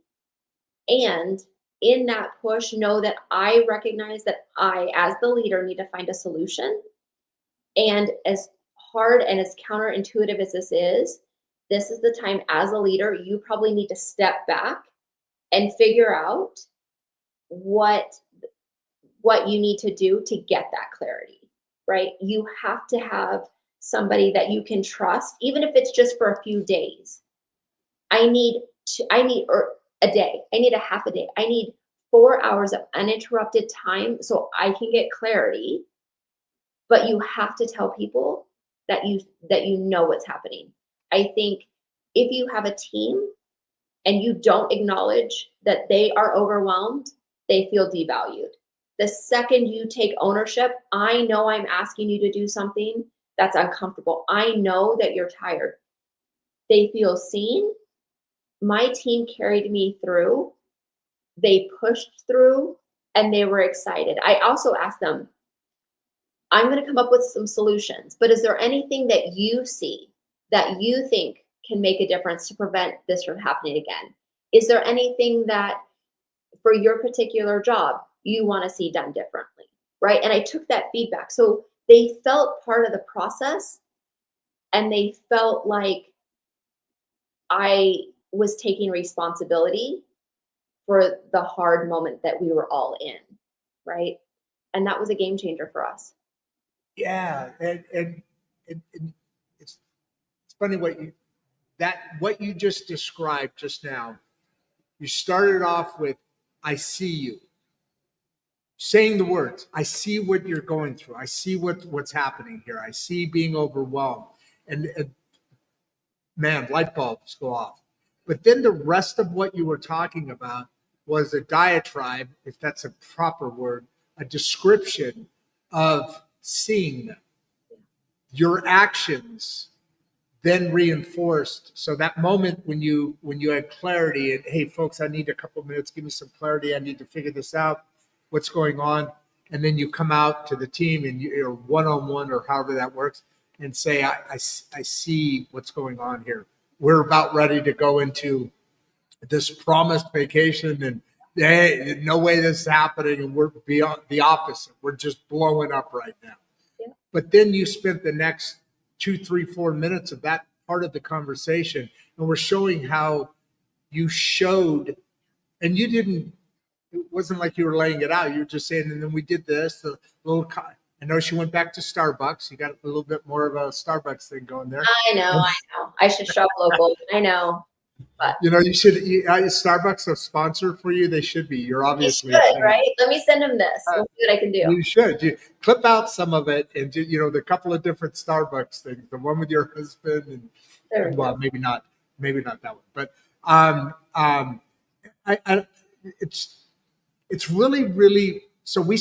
And in that push, know that I recognize that I, as the leader, need to find a solution. And as hard and as counterintuitive as this is the time as a leader, you probably need to step back and figure out what you need to do to get that clarity, right? You have to have somebody that you can trust, even if it's just for a few days. I need a day. I need a half a day. I need 4 hours of uninterrupted time so I can get clarity. But you have to tell people that you know what's happening. I think if you have a team and you don't acknowledge that they are overwhelmed, they feel devalued. The second you take ownership, I know I'm asking you to do something that's uncomfortable. I know that you're tired. They feel seen. My team carried me through. They pushed through and they were excited. I also asked them, I'm going to come up with some solutions, but is there anything that you see that you think can make a difference to prevent this from happening again? Is there anything that for your particular job you want to see done differently? Right? And I took that feedback. So they felt part of the process and they felt like I was taking responsibility for the hard moment that we were all in. Right? And that was a game changer for us. Yeah, and it's funny what you just described just now. You started off with, "I see you," saying the words, "I see what you're going through. I see what's happening here. I see being overwhelmed," and man, light bulbs go off. But then the rest of what you were talking about was a diatribe, if that's a proper word, a description of seeing them. Your actions then reinforced. So that moment when you had clarity and, hey folks, I need a couple minutes, give me some clarity, I need to figure this out, what's going on, and then you come out to the team and you're one-on-one or however that works and say, I see what's going on here. We're about ready to go into this promised vacation, and hey, no way this is happening, and we're beyond the opposite. We're just blowing up right now. Yeah. But then you spent the next 2, 3, 4 minutes of that part of the conversation, and we're showing how you showed, and you didn't, it wasn't like you were laying it out. You were just saying, and then we did this, the little, I know she went back to Starbucks. You got a little bit more of a Starbucks thing going there. I know. I should shop local. I know. But you know, is Starbucks a sponsor for you? They should be. You're obviously they should, right? Let me send them this. We'll see what I can do. You should. You clip out some of it and do, the couple of different Starbucks things. The one with your husband and well, maybe not that one, but it's really. So we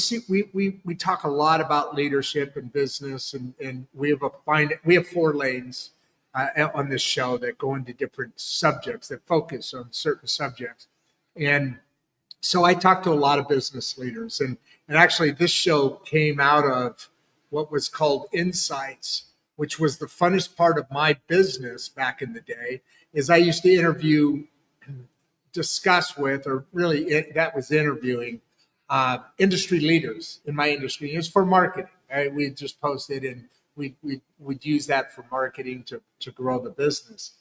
talk a lot about leadership and business, and we have 4 lanes on this show that go into different subjects that focus on certain subjects, and so I talked to a lot of business leaders, and actually this show came out of what was called Insights, which was the funnest part of my business back in the day. Is I used to interview, discuss with, or really that was interviewing industry leaders in my industry. It was for marketing. Right? We just posted, and we'd use that for marketing to grow the business.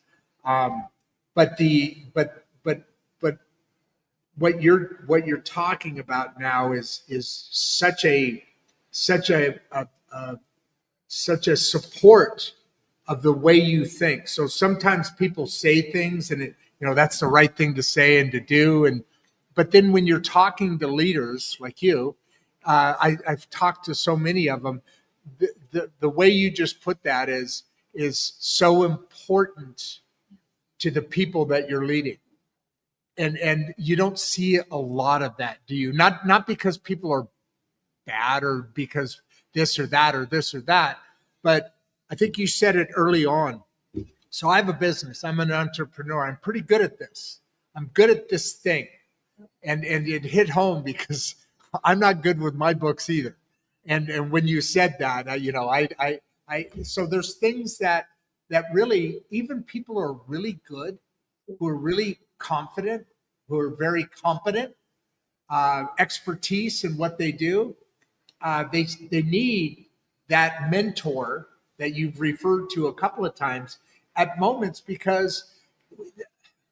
But what you're talking about now is such a support of the way you think. So sometimes people say things and that's the right thing to say and to do, but then when you're talking to leaders like you, I've talked to so many of them. The way you just put that is so important to the people that you're leading. And you don't see a lot of that, do you? Not because people are bad or because this or that or this or that, but I think you said it early on. So I have a business. I'm an entrepreneur. I'm pretty good at this. I'm good at this thing. And it hit home because I'm not good with my books either. And when you said that, so there's things that really, even people who are really good, who are really confident, who are very competent, expertise in what they do, they need that mentor that you've referred to a couple of times at moments, because,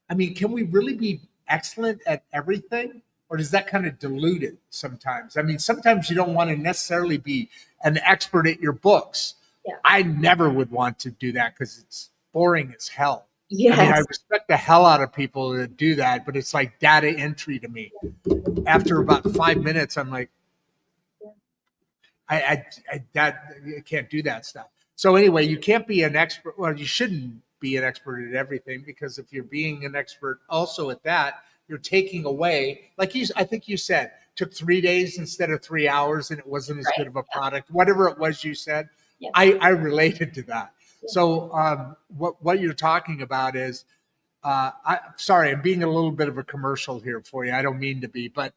can we really be excellent at everything? or does that kind of dilute it sometimes? I mean, sometimes you don't want to necessarily be an expert at your books. Yeah. I never would want to do that because it's boring as hell. Yes. I mean, I respect the hell out of people that do that, but it's like data entry to me. After about 5 minutes, I'm like, I can't do that stuff. So anyway, you can't be an expert. Well, you shouldn't be an expert at everything, because if you're being an expert also at that, you're taking away, like I think you said, took 3 days instead of 3 hours, and it wasn't as good of a product. Whatever it was you said, Yeah. I related to that. Yeah. So what you're talking about is, sorry, I'm being a little bit of a commercial here for you. I don't mean to be, but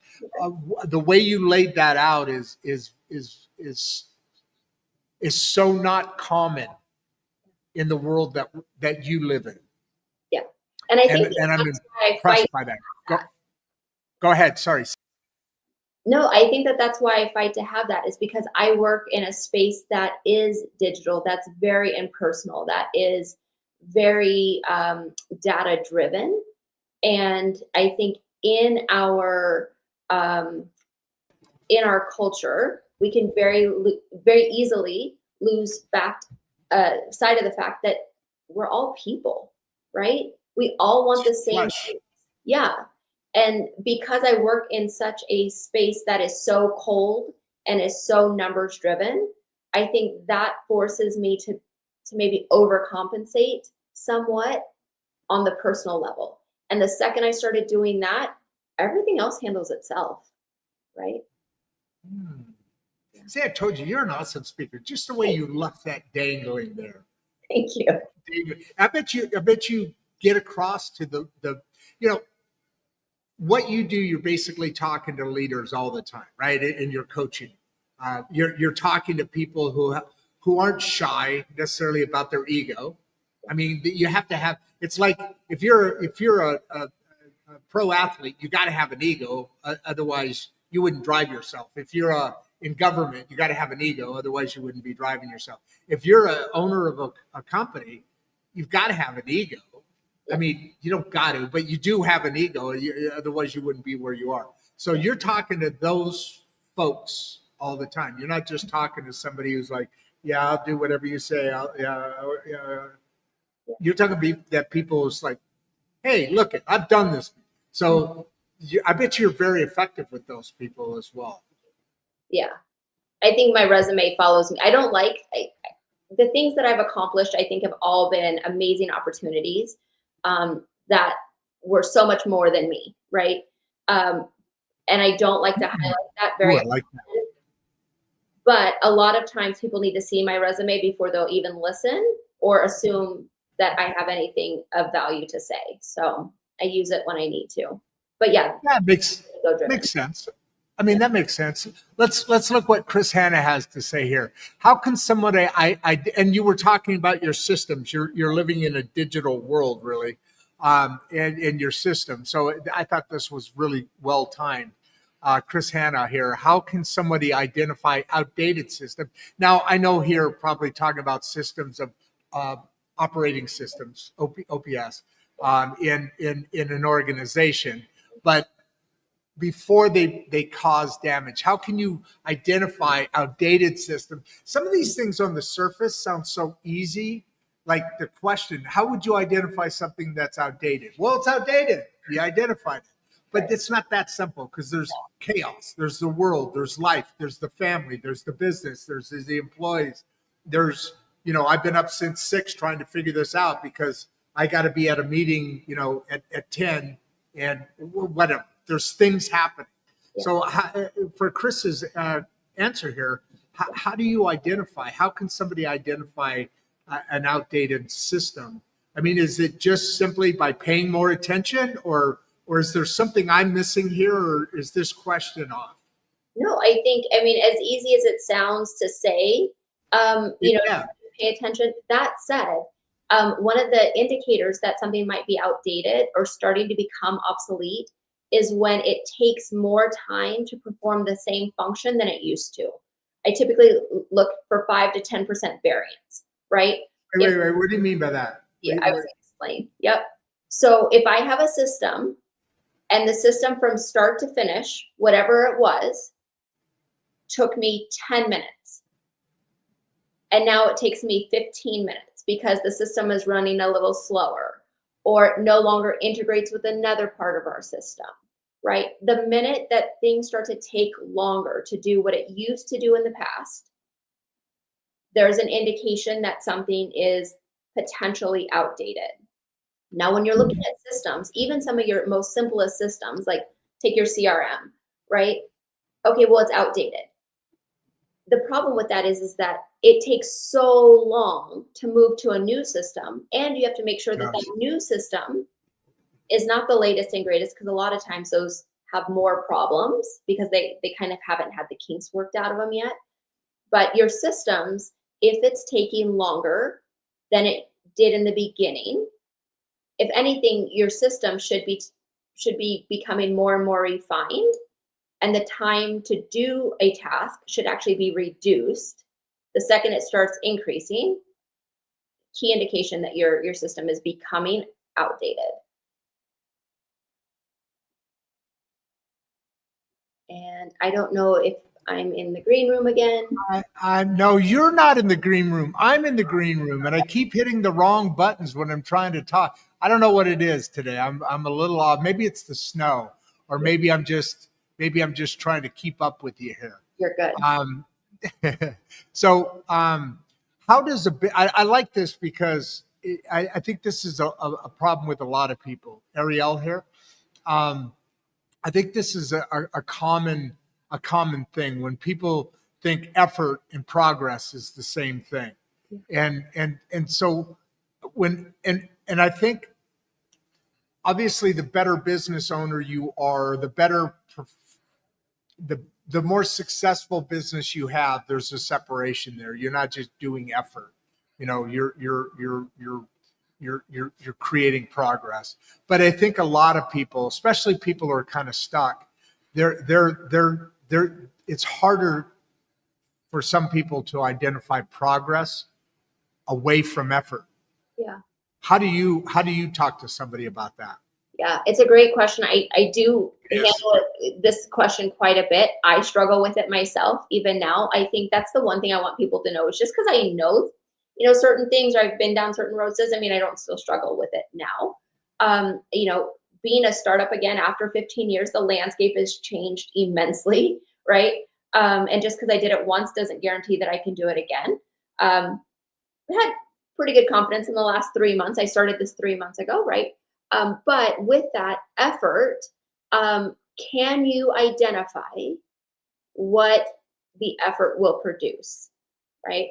the way you laid that out is so not common in the world that you live in. Yeah, and I think and I'm that's why I impressed fight. by that. Go ahead. Sorry. No, I think that's why I fight to have that, is because I work in a space that is digital, that's very impersonal, that is very data driven. And I think in our culture, we can very easily lose sight of the fact that we're all people, right? We all want the same things. Yeah. And because I work in such a space that is so cold and is so numbers driven, I think that forces me to maybe overcompensate somewhat on the personal level. And the second I started doing that, everything else handles itself, right? See, I told you, you're an awesome speaker. Just the way you left that dangling there. Thank you. I bet you get across to the what you do. You're basically talking to leaders all the time, right? In your coaching, you're talking to people who aren't shy necessarily about their ego. I mean, you have to have. It's like if you're a pro athlete, you got to have an ego. Otherwise, you wouldn't drive yourself. If you're in government, you got to have an ego. Otherwise, you wouldn't be driving yourself. If you're an owner of a company, you've got to have an ego. I mean, you don't got to, but you do have an ego. Otherwise, you wouldn't be where you are. So you're talking to those folks all the time. You're not just talking to somebody who's like, yeah, I'll do whatever you say. Yeah. You're talking to that people who's like, hey, look, I've done this. So I bet you're very effective with those people as well. Yeah. I think my resume follows me. I don't like the things that I've accomplished. I think have all been amazing opportunities that were so much more than me, right? And I don't like to highlight that very. I like that. But a lot of times people need to see my resume before they'll even listen or assume that I have anything of value to say. So I use it when I need to. But yeah, that makes sense. I mean, that makes sense. Let's look what Chris Hanna has to say here. How can somebody and you were talking about your systems. You're living in a digital world, really, and your system. So I thought this was really well timed. Chris Hanna here. How can somebody identify outdated systems? Now, I know here probably talking about systems of operating systems, OPS, in an organization, but before they cause damage, how can you identify outdated systems? Some of these things on the surface sound so easy. Like the question, how would you identify something that's outdated? Well, it's outdated. You identified it. But it's not that simple, because there's chaos. There's the world. There's life. There's the family. There's the business. There's the employees. There's, I've been up since 6 trying to figure this out because I got to be at a meeting, at 10 and whatever. There's things happening. Yeah. So for Chris's answer here, how do you identify? How can somebody identify an outdated system? I mean, is it just simply by paying more attention, or is there something I'm missing here, or is this question off? No, I think, as easy as it sounds to say, pay attention. That said, one of the indicators that something might be outdated or starting to become obsolete is when it takes more time to perform the same function than it used to. I typically look for 5 to 10% variance, right? Wait. What do you mean by that? Yeah, I was going to explain. Yep. So if I have a system And the system from start to finish, whatever it was, took me 10 minutes. And now it takes me 15 minutes because the system is running a little slower or no longer integrates with another part of our system, right? The minute that things start to take longer to do what it used to do in the past, there's an indication that something is potentially outdated. Now, when you're looking at systems, even some of your most simplest systems, like take your CRM, right? Okay, well, it's outdated. The problem with that is that it takes so long to move to a new system, and you have to make sure that that new system is not the latest and greatest, because a lot of times those have more problems because they kind of haven't had the kinks worked out of them yet. But your systems, if it's taking longer than it did in the beginning, if anything, your system should be becoming more and more refined, and the time to do a task should actually be reduced. The second it starts increasing, key indication that your system is becoming outdated. And I don't know if I'm in the green room again. No, you're not in the green room. I'm in the green room, and I keep hitting the wrong buttons when I'm trying to talk. I don't know what it is today. I'm a little off. Maybe it's the snow, or maybe I'm just trying to keep up with you here. You're good. So, how does I like this because I think this is a problem with a lot of people. Ariel here. I think this is a common thing when people think effort and progress is the same thing. And so I think obviously the better business owner you are, the more successful business you have, there's a separation there. You're not just doing effort. You're creating progress. But I think a lot of people, especially people who are kind of stuck, it's harder for some people to identify progress away from effort. Yeah. How do you talk to somebody about that? Yeah, it's a great question. I do handle this question quite a bit. I struggle with it myself even now. I think that's the one thing I want people to know is just because I know, certain things, or I've been down certain roads, doesn't mean I don't still struggle with it now. Being a startup again after 15 years, the landscape has changed immensely, right? And just because I did it once doesn't guarantee that I can do it again. I had pretty good confidence in the last 3 months. I started this 3 months ago, right? But with that effort, can you identify what the effort will produce, right?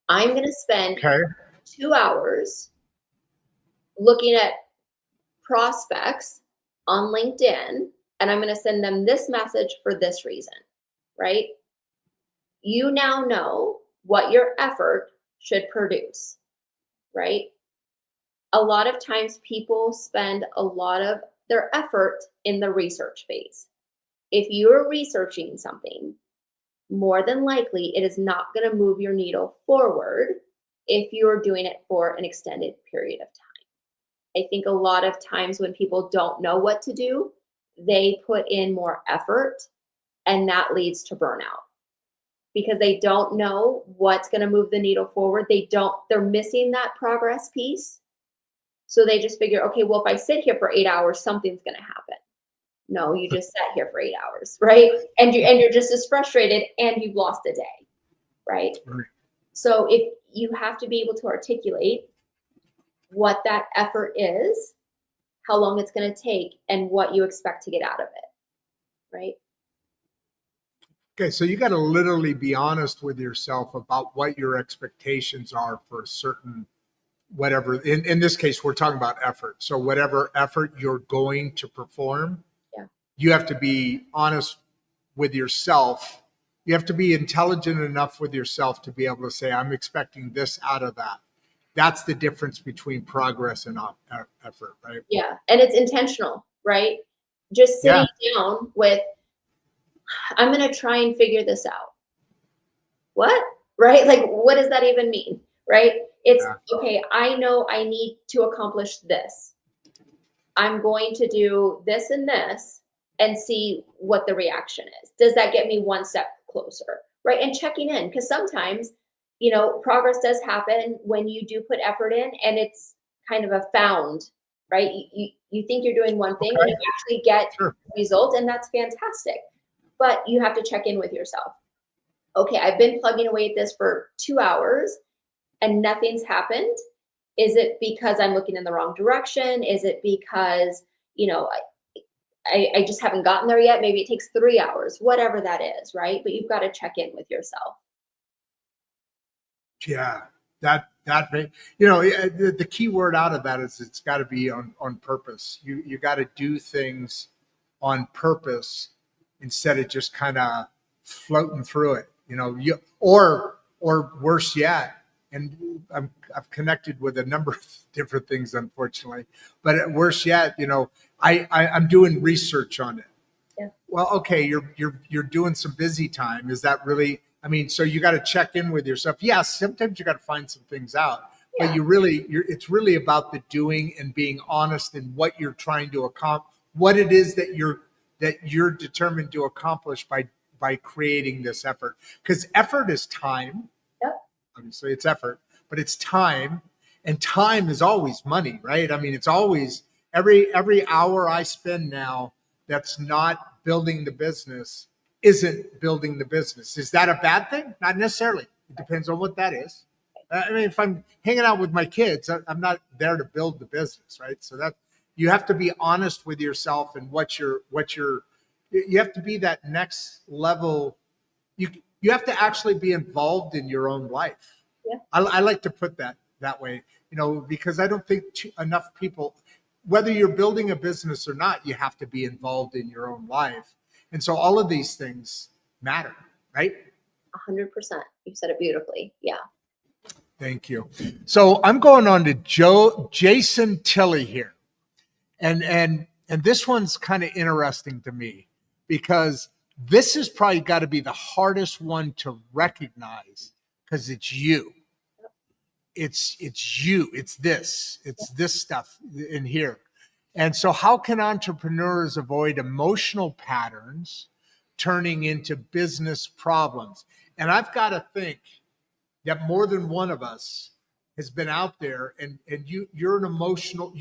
I'm going to spend 2 hours looking at prospects on LinkedIn, and I'm going to send them this message for this reason, right? You now know what your effort should produce, right? A lot of times people spend a lot of their effort in the research phase. If you're researching something, more than likely it is not going to move your needle forward if you're doing it for an extended period of time. I think a lot of times when people don't know what to do, they put in more effort, and that leads to burnout because they don't know what's going to move the needle forward. They're missing that progress piece. So they just figure, okay, well, if I sit here for 8 hours, something's going to happen. No, you just sat here for 8 hours, right? And you're just as frustrated, and you've lost a day, right? So if you have to be able to articulate what that effort is, how long it's going to take, and what you expect to get out of it, right? Okay, so you got to literally be honest with yourself about what your expectations are for a certain whatever. In this case, we're talking about effort. So whatever effort you're going to perform, you have to be honest with yourself. You have to be intelligent enough with yourself to be able to say, I'm expecting this out of that. That's the difference between progress and effort, right? Yeah, and it's intentional, right? Just sitting down with, I'm going to try and figure this out. What? Right? Like, what does that even mean? Right? It's okay. I know I need to accomplish this. I'm going to do this and this and see what the reaction is. Does that get me one step closer, right? And checking in, because sometimes, progress does happen when you do put effort in, and it's kind of a found, right? You think you're doing one thing and you actually get Sure. results, and that's fantastic. But you have to check in with yourself. Okay, I've been plugging away at this for 2 hours and nothing's happened. Is it because I'm looking in the wrong direction? Is it because, I just haven't gotten there yet? Maybe it takes 3 hours, whatever that is, right? But you've got to check in with yourself. Yeah, the key word out of that is it's got to be on purpose. You got to do things on purpose instead of just kind of floating through it. Or worse yet. And I've connected with a number of different things, unfortunately. But worse yet, I'm doing research on it. Yeah. Well, okay, you're doing some busy time. Is that really? I mean, so you got to check in with yourself. Yes, sometimes you got to find some things out, but it's really about the doing and being honest in what you're trying to accomplish, what it is that you're determined to accomplish by creating this effort. Because effort is time. Yep. Obviously, it's effort, but it's time, and time is always money, right? I mean, it's always every hour I spend now that's not building the business isn't building the business. Is that a bad thing? Not necessarily. It depends on what that is. I mean, if I'm hanging out with my kids, I'm not there to build the business, right? So that you have to be honest with yourself and you have to be that next level. You have to actually be involved in your own life. Yeah. I like to put that way, because I don't think enough people, whether you're building a business or not, you have to be involved in your own life. And so all of these things matter, right? 100%. You said it beautifully. Yeah. Thank you. So I'm going on to Jason Tilley here. And this one's kind of interesting to me because this has probably got to be the hardest one to recognize because it's you. It's you. It's this stuff in here. And so how can entrepreneurs avoid emotional patterns turning into business problems? And I've got to think that more than one of us has been out there and you're an emotional,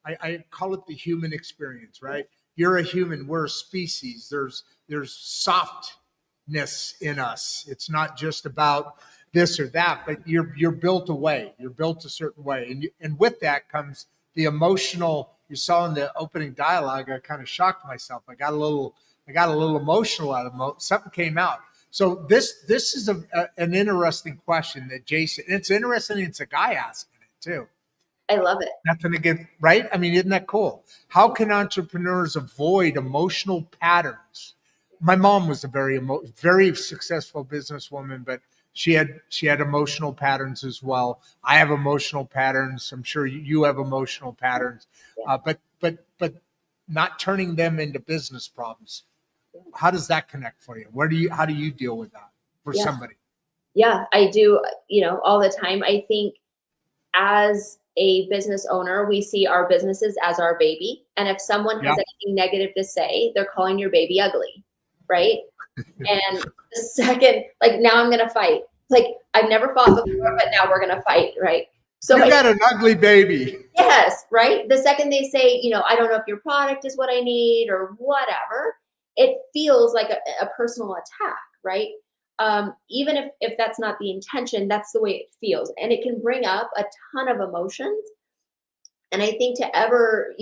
I call it the human experience, right? You're a human, we're a species. There's softness in us. It's not just about this or that, but you're built a way. You're built a certain way. And with that comes the emotional. You saw in the opening dialogue, I kind of shocked myself. I got a little emotional out of it. Something came out. So this is an interesting question that Jason, and it's interesting. It's a guy asking it too. I love it. Nothing to get right. I mean, isn't that cool? How can entrepreneurs avoid emotional patterns? My mom was a very successful businesswoman, but she had emotional patterns as well. I have emotional patterns. I'm sure you have emotional patterns, but not turning them into business problems. How does that connect for you? How do you deal with that for somebody? Yeah, I do, all the time. I think as a business owner, we see our businesses as our baby. And if someone has anything negative to say, they're calling your baby ugly, right? And the second, now I'm going to fight. I've never fought before, but now we're going to fight, right? So you got an ugly baby. Yes, right? The second they say, I don't know if your product is what I need or whatever, it feels like a personal attack, right? Even if that's not the intention, that's the way it feels. And it can bring up a ton of emotions. And I think to ever,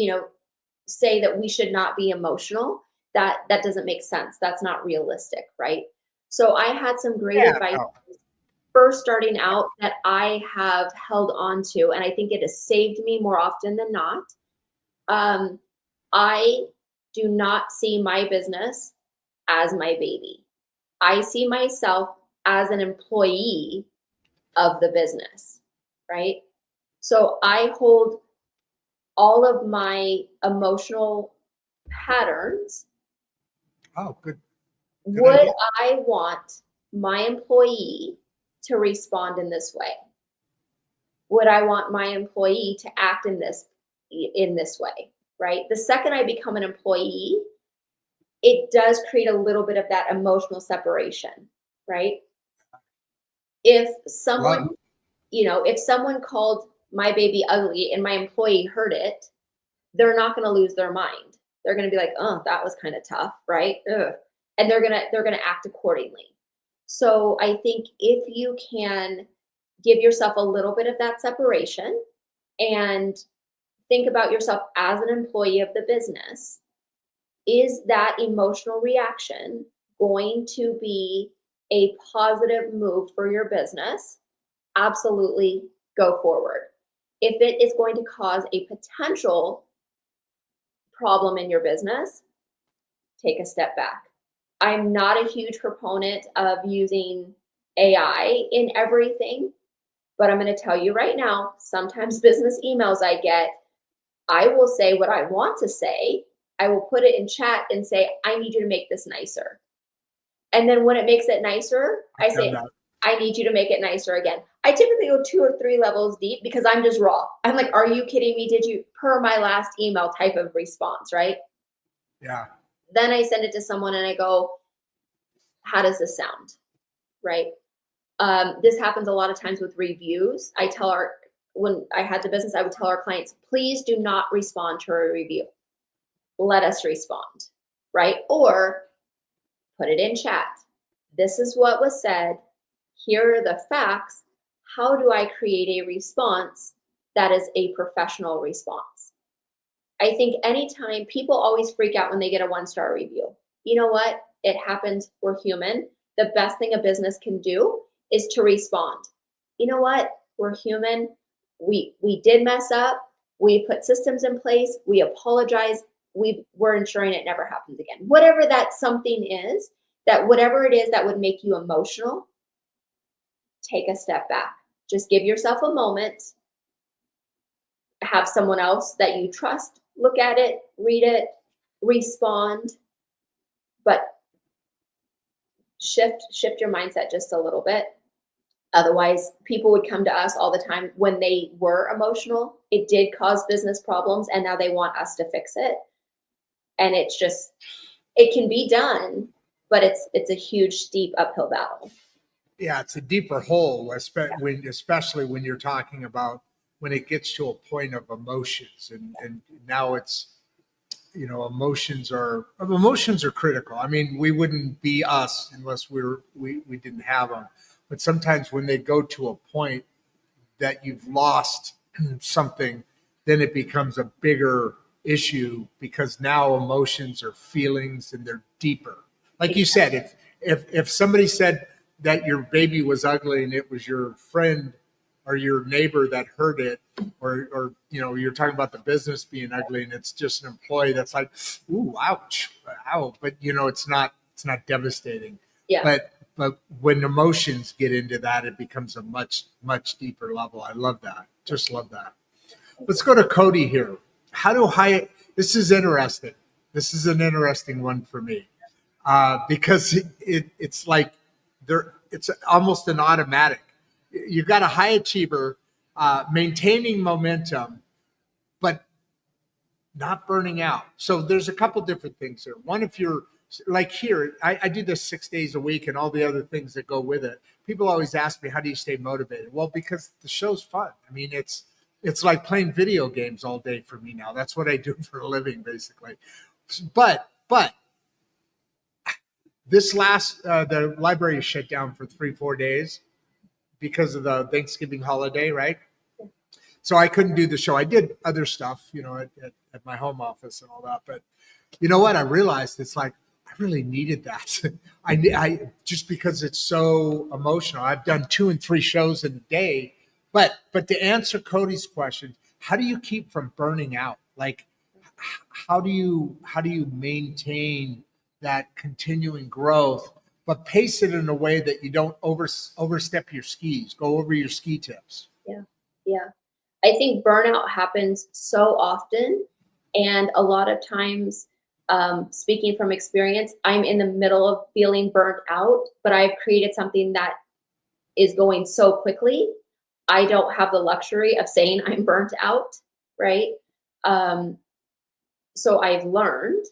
say that we should not be emotional, that doesn't make sense. That's not realistic, right? So I had some great advice first starting out that I have held on to, and I think it has saved me more often than not. I do not see my business as my baby. I see myself as an employee of the business, right? So I hold all of my emotional patterns. Oh, good. Would idea. I want my employee to respond in this way? Would I want my employee to act in this way? right? The second I become an employee, it does create a little bit of that emotional separation, right? If someone, Love, if someone called my baby ugly and my employee heard it, they're not going to lose their mind. They're going to be like, "Oh, that was kind of tough," right? Ugh. And they're going to act accordingly. So I think if you can give yourself a little bit of that separation and think about yourself as an employee of the business, is that emotional reaction going to be a positive move for your business? Absolutely, go forward. If it is going to cause a potential problem in your business, take a step back. I'm not a huge proponent of using AI in everything, but I'm going to tell you right now, sometimes business emails I get, I will say what I want to say. I will put it in chat and say, I need you to make this nicer. And then when it makes it nicer, I I've done say, that. I need you to make it nicer again. I typically go 2 or 3 levels deep because I'm just raw. I'm like, are you kidding me? Did you, per my last email type of response, right? Yeah. Then I send it to someone and I go, how does this sound? Right? This happens a lot of times with reviews. When I had the business, I would tell our clients, please do not respond to a review. Let us respond, right? Or put it in chat. This is what was said. Here are the facts. How do I create a response that is a professional response? I think anytime people always freak out when they get a 1-star review. You know what? It happens. We're human. The best thing a business can do is to respond. You know what? We're human. We did mess up. We put systems in place. We apologize. We're ensuring it never happens again. Whatever that something is, that whatever it is that would make you emotional, take a step back. Just give yourself a moment. Have someone else that you trust look at it, read it, respond, but shift your mindset just a little bit. Otherwise, people would come to us all the time when they were emotional. It did cause business problems, and now they want us to fix it. And it's just, it can be done, but it's a huge, steep uphill battle. Yeah, it's a deeper hole, especially when you're talking about when it gets to a point of emotions, and now it's, emotions are critical. I mean, we wouldn't be us unless we didn't have them. But sometimes when they go to a point that you've lost something, then it becomes a bigger issue because now emotions are feelings and they're deeper. Like you said, if somebody said that your baby was ugly and it was your friend or your neighbor that heard it, or you're talking about the business being ugly and it's just an employee that's like, ooh, ouch, ow, but it's not devastating. Yeah. But when emotions get into that, it becomes a much deeper level. I love that. Just love that. Let's go to Cody here. This is interesting. This is an interesting one for me because it's like it's almost an automatic. You got a high achiever, maintaining momentum, but not burning out. So there's a couple different things there. One, if you're like here, I do this 6 days a week and all the other things that go with it. People always ask me, how do you stay motivated? Well, because the show's fun. I mean, it's like playing video games all day for me now. That's what I do for a living, basically. But this the library is shut down for 3-4 days because of the Thanksgiving holiday, right? So I couldn't do the show. I did other stuff, at my home office and all that. But you know what? I realized it's like I really needed that. I just because it's so emotional. I've done 2 and 3 shows in a day. But to answer Cody's question, how do you keep from burning out? Like, how do you maintain that continuing growth, but pace it in a way that you don't overstep your skis, go over your ski tips? Yeah. Yeah. I think burnout happens so often. And a lot of times, speaking from experience, I'm in the middle of feeling burnt out, but I've created something that is going so quickly. I don't have the luxury of saying I'm burnt out, right? so I've learned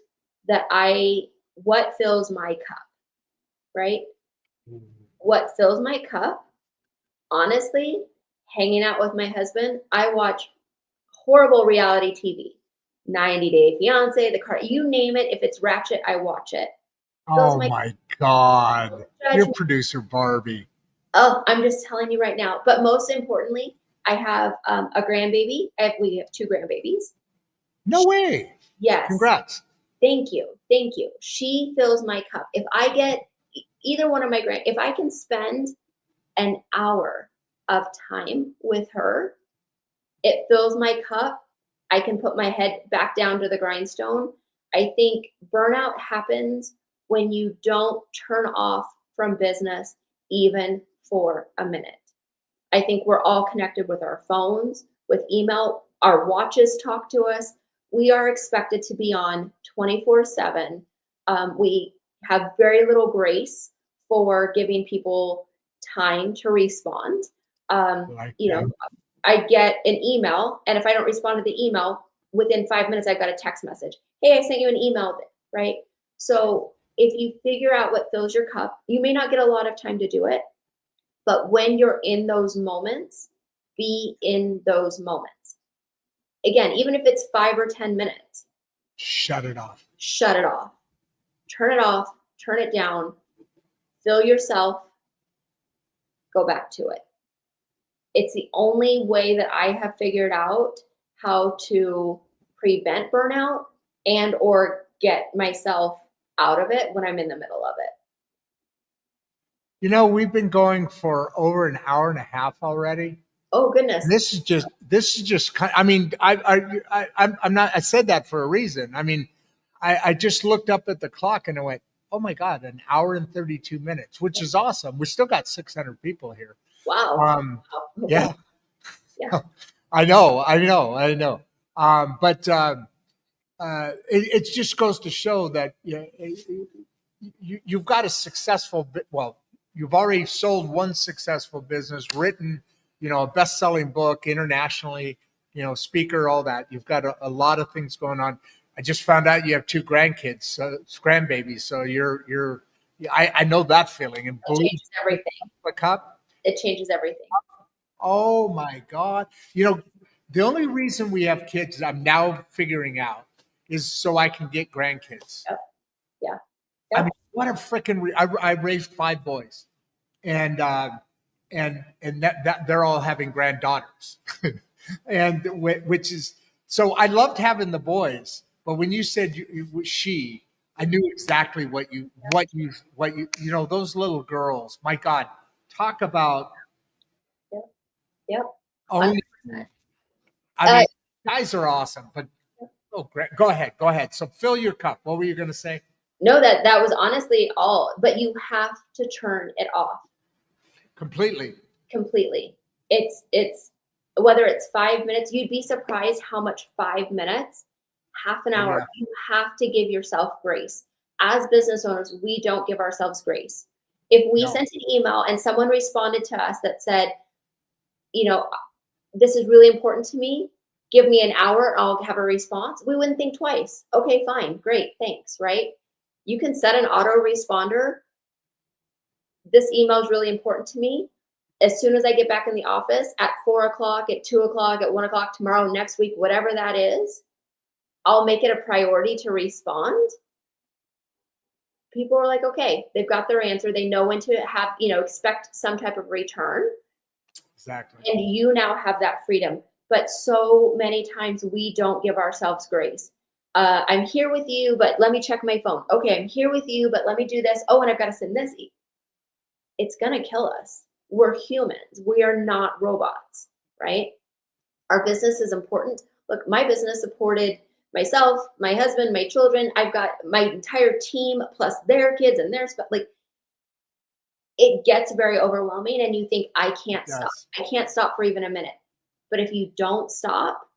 that what fills my cup, right? What fills my cup, honestly, hanging out with my husband. I watch horrible reality TV, 90 Day Fiance, you name it. If it's ratchet, I watch it. Fills Oh my my God. Your judge. producer, Barbie. Oh, I'm just telling you right now. But most importantly, I have a grandbaby. We have 2 grandbabies. No way. Yes. Congrats. Thank you. Thank you. She fills my cup. If I get either one of my if I can spend an hour of time with her, it fills my cup. I can put my head back down to the grindstone. I think burnout happens when you don't turn off from business even for a minute. I think we're all connected with our phones, with email. Our watches talk to us. We are expected to be on 24/7. We have very little grace for giving people time to respond. Like You that. know, I get an email, and if I don't respond to the email, within 5 minutes, I got a text message. Hey, I sent you an email, right? So if you figure out what fills your cup, you may not get a lot of time to do it, but when you're in those moments, be in those moments. Again, even if it's 5 or 10 minutes, Shut it off. shut it off. Turn it off, turn it down, fill yourself, go back to it. It's the only way that I have figured out how to prevent burnout and or get myself out of it when I'm in the middle of it. You know, we've been going for over an hour and a half already. Oh goodness. And this is just kind. I mean, I'm not. I said that for a reason. I mean, I just looked up at the clock and I went, oh my God, an hour and 32 minutes, which is awesome. We still got 600 people here. Wow. Yeah, Yeah. I know. But it just goes to show that you've got a successful. Well, you've already sold one successful business, written, a best-selling book internationally, speaker, all that. You've got a lot of things going on. I just found out you have 2 grandkids, so grandbabies. So I know that feeling. And It changes everything. the cup. It changes everything. Oh my God. The only reason we have kids, I'm now figuring out, is so I can get grandkids. Yep. Yeah. I mean, what a freaking, I raised 5 boys, and that they're all having granddaughters. And which is, so I loved having the boys, but when you said I knew exactly what you, those little girls, my God, talk about Yep. owning. 100%. I mean, guys are awesome, but go ahead. So fill your cup. What were you going to say? No, that was honestly all, but you have to turn it off Completely. It's whether it's 5 minutes, you'd be surprised how much 5 minutes, half an hour, you have to give yourself grace. As business owners, we don't give ourselves grace. If we sent an email and someone responded to us that said, this is really important to me, give me an hour, I'll have a response, we wouldn't think twice. Okay, fine, great, thanks, right? You can set an autoresponder. This email is really important to me. As soon as I get back in the office at 4 o'clock, at 2 o'clock, at 1 o'clock tomorrow, next week, whatever that is, I'll make it a priority to respond. People are like, okay, they've got their answer. They know when to have, expect some type of return. Exactly. And you now have that freedom. But so many times we don't give ourselves grace. I'm here with you, but let me check my phone. Okay, I'm here with you, but let me do this. Oh, and I've got to send this. It's going to kill us. We're humans. We are not robots, right? Our business is important. Look, my business supported myself, my husband, my children. I've got my entire team plus their kids and their stuff. Like, it gets very overwhelming and you think, I can't stop. I can't stop for even a minute. But if you don't stop,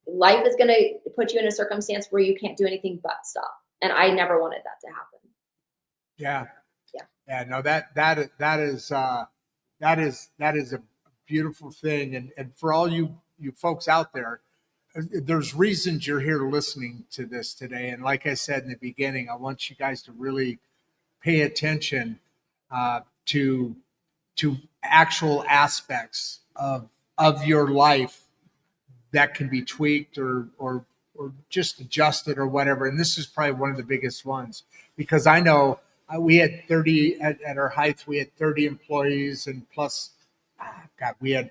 life is going to put you in a circumstance where you can't do anything but stop. And I never wanted that to happen. Yeah. No, that is a beautiful thing. And for all you folks out there, there's reasons you're here listening to this today. And like I said in the beginning, I want you guys to really pay attention to actual aspects of your life that can be tweaked or just adjusted or whatever. And this is probably one of the biggest ones, because I know we had 30 at our height, we had 30 employees, and plus, God, we had,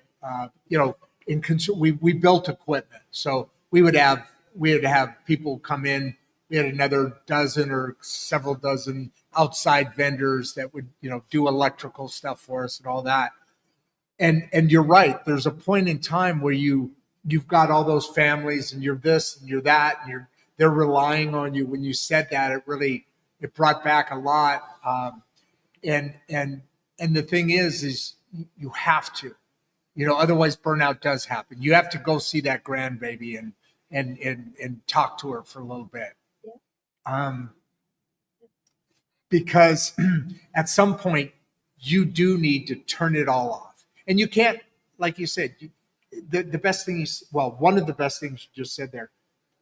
we built equipment. So we'd have people come in. We had another dozen or several dozen outside vendors that would, do electrical stuff for us and all that. And you're right. There's a point in time where you've got all those families, and you're this and you're that, and they're relying on you. When you said that, it brought back a lot. And the thing is you have to, otherwise burnout does happen. You have to go see that grandbaby and talk to her for a little bit. Because at some point you do need to turn it all off, and you can't, like you said, the best thing one of the best things you just said there,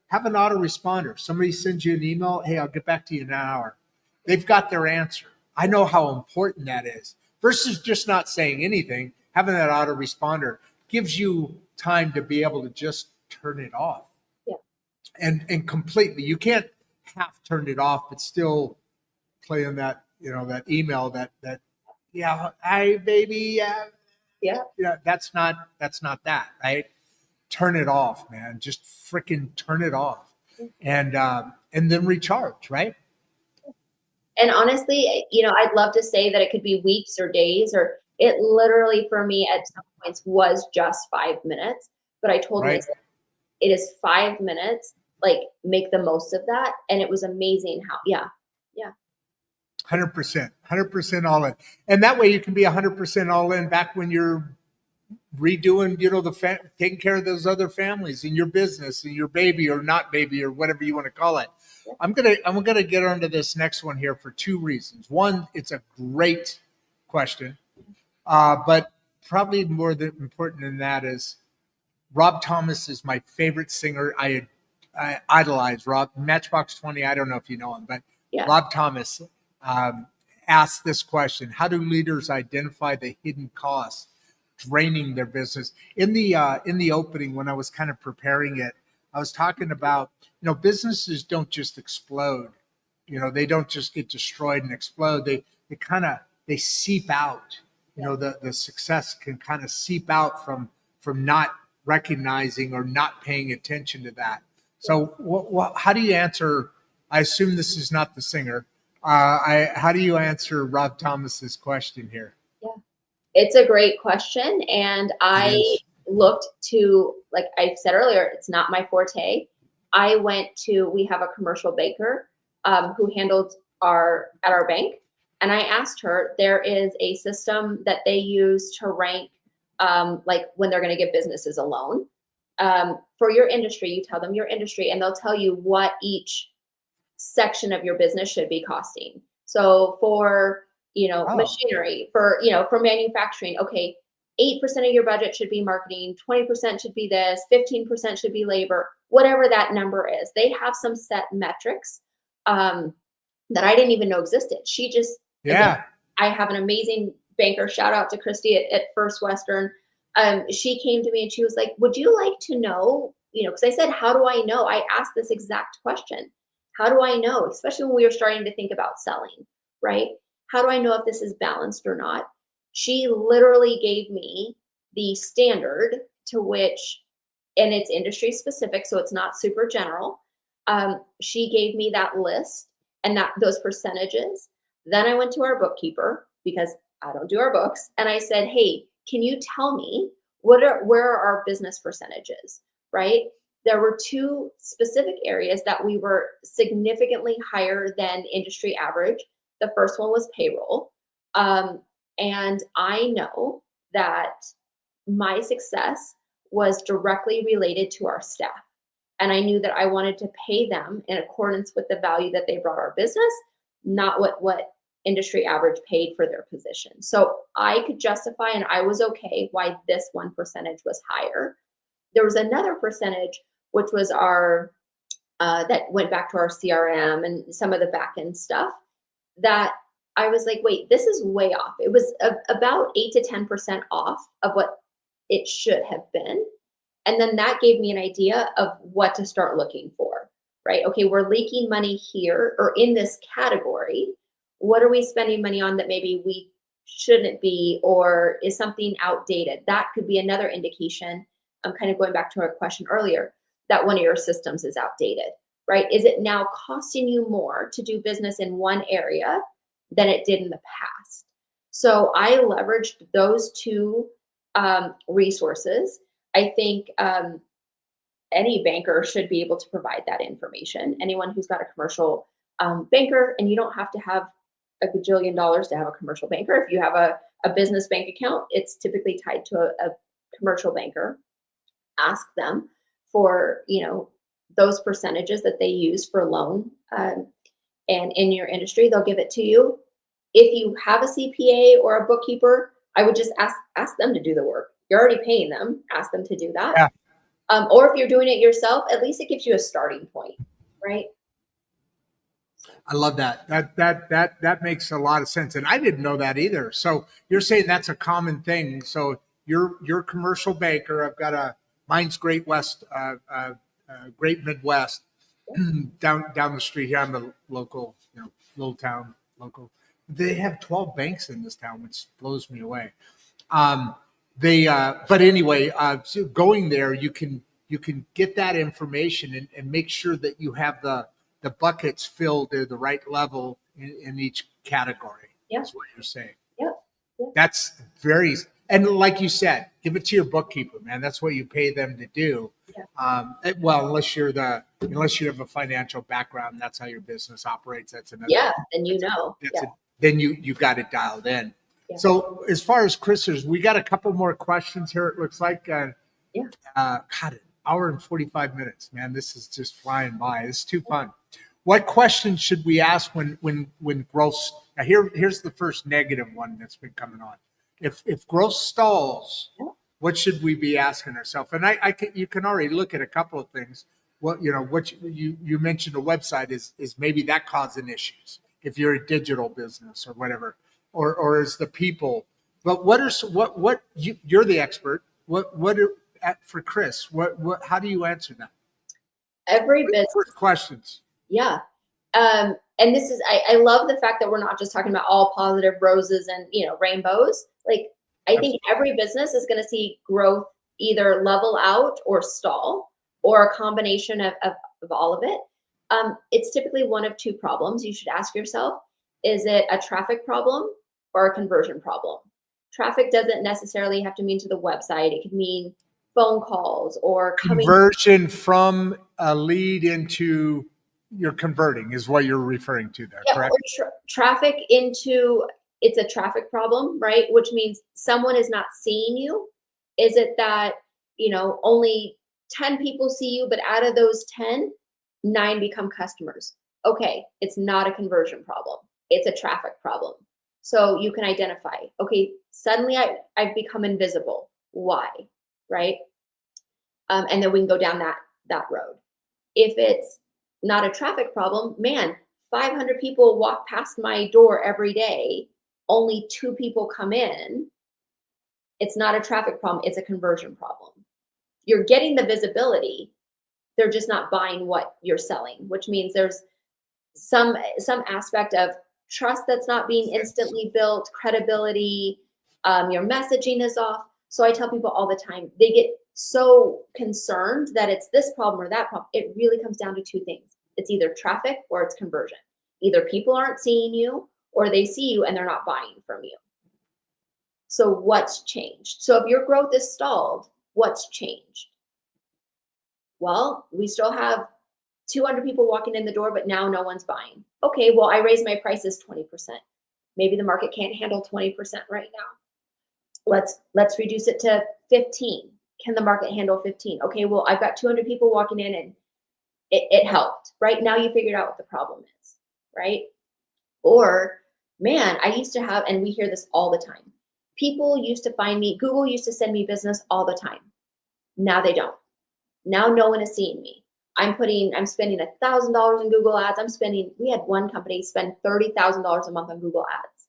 have an autoresponder. Somebody sends you an email, hey, I'll get back to you in an hour. They've got their answer. I know how important that is, versus just not saying anything. Having that autoresponder gives you time to be able to just turn it off. Yeah. And completely. You can't half turn it off, but still play on that, that email that yeah, hi baby, yeah. That's not that, right? Turn it off, man. Just freaking turn it off. And then recharge, right? And honestly, I'd love to say that it could be weeks or days, or it literally for me at some points was just 5 minutes. But I told myself, it is 5 minutes, like make the most of that. And it was amazing how, 100% all in. And that way you can be 100% all in back when you're redoing, taking care of those other families in your business and your baby or not baby or whatever you want to call it. I'm gonna get onto this next one here for two reasons. One, it's a great question, but probably more important than that is Rob Thomas is my favorite singer. I idolize Rob. Matchbox 20. I don't know if you know him, but Rob Thomas asked this question: how do leaders identify the hidden costs draining their business? In the opening, when I was kind of preparing it, I was talking about, businesses don't just explode. They don't just get destroyed and explode. They seep out. The success can kind of seep out from not recognizing or not paying attention to that. So how do you answer? I assume this is not the singer. How do you answer Rob Thomas's question here? Yeah, it's a great question. And I looked to, like I said earlier, it's not my forte. We have a commercial banker who handled at our bank. And I asked her, there is a system that they use to rank, like when they're going to give businesses a loan. For your industry, you tell them your industry, and they'll tell you what each section of your business should be costing. So for, machinery, for manufacturing, okay, 8% of your budget should be marketing, 20% should be this, 15% should be labor, whatever that number is. They have some set metrics that I didn't even know existed. She just, again, I have an amazing banker, shout out to Christy at First Western. She came to me and she was like, would you like to know, because I said, how do I know? I asked this exact question. How do I know? Especially when we were starting to think about selling, right? How do I know if this is balanced or not? She literally gave me the standard to which, and it's industry specific, so it's not super general. She gave me that list and those percentages. Then I went to our bookkeeper, because I don't do our books, and I said, hey, can you tell me where are our business percentages, right? There were two specific areas that we were significantly higher than industry average. The first one was payroll. And I know that my success was directly related to our staff. And I knew that I wanted to pay them in accordance with the value that they brought our business, not what industry average paid for their position. So I could justify, and I was okay, why this one percentage was higher. There was another percentage which was our, that went back to our CRM and some of the back end stuff, that I was like, wait, this is way off. It was about 8 to 10% off of what it should have been. And then that gave me an idea of what to start looking for, right? Okay, we're leaking money here or in this category. What are we spending money on that maybe we shouldn't be, or is something outdated? That could be another indication. I'm kind of going back to our question earlier, that one of your systems is outdated, right? Is it now costing you more to do business in one area than it did in the past? So I leveraged those two resources. I think any banker should be able to provide that information. Anyone who's got a commercial banker, and you don't have to have a gajillion dollars to have a commercial banker. If you have a business bank account, it's typically tied to a commercial banker. Ask them for, those percentages that they use for loan. And in your industry, they'll give it to you. If you have a CPA or a bookkeeper, I would just ask them to do the work. You're already paying them. Ask them to do that. Yeah. Or if you're doing it yourself, at least it gives you a starting point, right? I love that. That makes a lot of sense. And I didn't know that either. So you're saying that's a common thing. So you're a commercial banker. I've got mine's Great West, Great Midwest down the street here. I'm a local, little town local. They have 12 banks in this town, which blows me away. But anyway, so going there, you can get that information and make sure that you have the buckets filled to the right level in each category. Yeah. That's what you're saying. Yeah. That's very, and like you said, give it to your bookkeeper, man. That's what you pay them to do. Yeah. Well, unless you have a financial background, that's how your business operates. That's another. Yeah, then then you got it dialed in. Yeah. So as far as Chris's, we got a couple more questions here. It looks like, God, an hour and 45 minutes, man. This is just flying by. It's too fun. What questions should we ask when growth? Now here's the first negative one that's been coming on. If growth stalls, what should we be asking ourselves? And you can already look at a couple of things. What you mentioned a website is maybe that causing issues if you're a digital business or whatever, or is the people. But you're the expert. For Chris, how do you answer that? Every business questions. Yeah. And this is, I love the fact that we're not just talking about all positive roses and, rainbows. Like, I think every business is going to see growth either level out or stall, or a combination of all of it. It's typically one of two problems. You should ask yourself, is it a traffic problem or a conversion problem? Traffic doesn't necessarily have to mean to the website. It could mean phone calls or conversion from a lead into you're converting is what you're referring to there, correct? Or traffic into, it's a traffic problem, right? Which means someone is not seeing you. Is it that, only 10 people see you, but out of those 10, 9 become customers? Okay, it's not a conversion problem. It's a traffic problem. So you can identify, okay, suddenly I've become invisible. Why? Right? And then we can go down that road. If it's not a traffic problem, man, 500 people walk past my door every day, only 2 people come in. It's not a traffic problem, it's a conversion problem. You're getting the visibility, they're just not buying what you're selling, which means there's some aspect of trust that's not being instantly built, credibility, your messaging is off. So I tell people all the time, they get so concerned that it's this problem or that problem. It really comes down to 2 things. It's either traffic or it's conversion. Either people aren't seeing you or they see you and they're not buying from you. So what's changed? So if your growth is stalled, what's changed? Well, we still have 200 people walking in the door, but now no one's buying. Okay, well, I raised my prices 20%. Maybe the market can't handle 20% right now. Let's reduce it to 15. Can the market handle 15? Okay, well, I've got 200 people walking in and it helped, right? Now you figured out what the problem is, right? Or, man, I used to have, and we hear this all the time. People used to find me, Google used to send me business all the time. Now they don't. Now no one is seeing me. I'm spending $1,000 in Google ads. We had one company spend $30,000 a month on Google ads.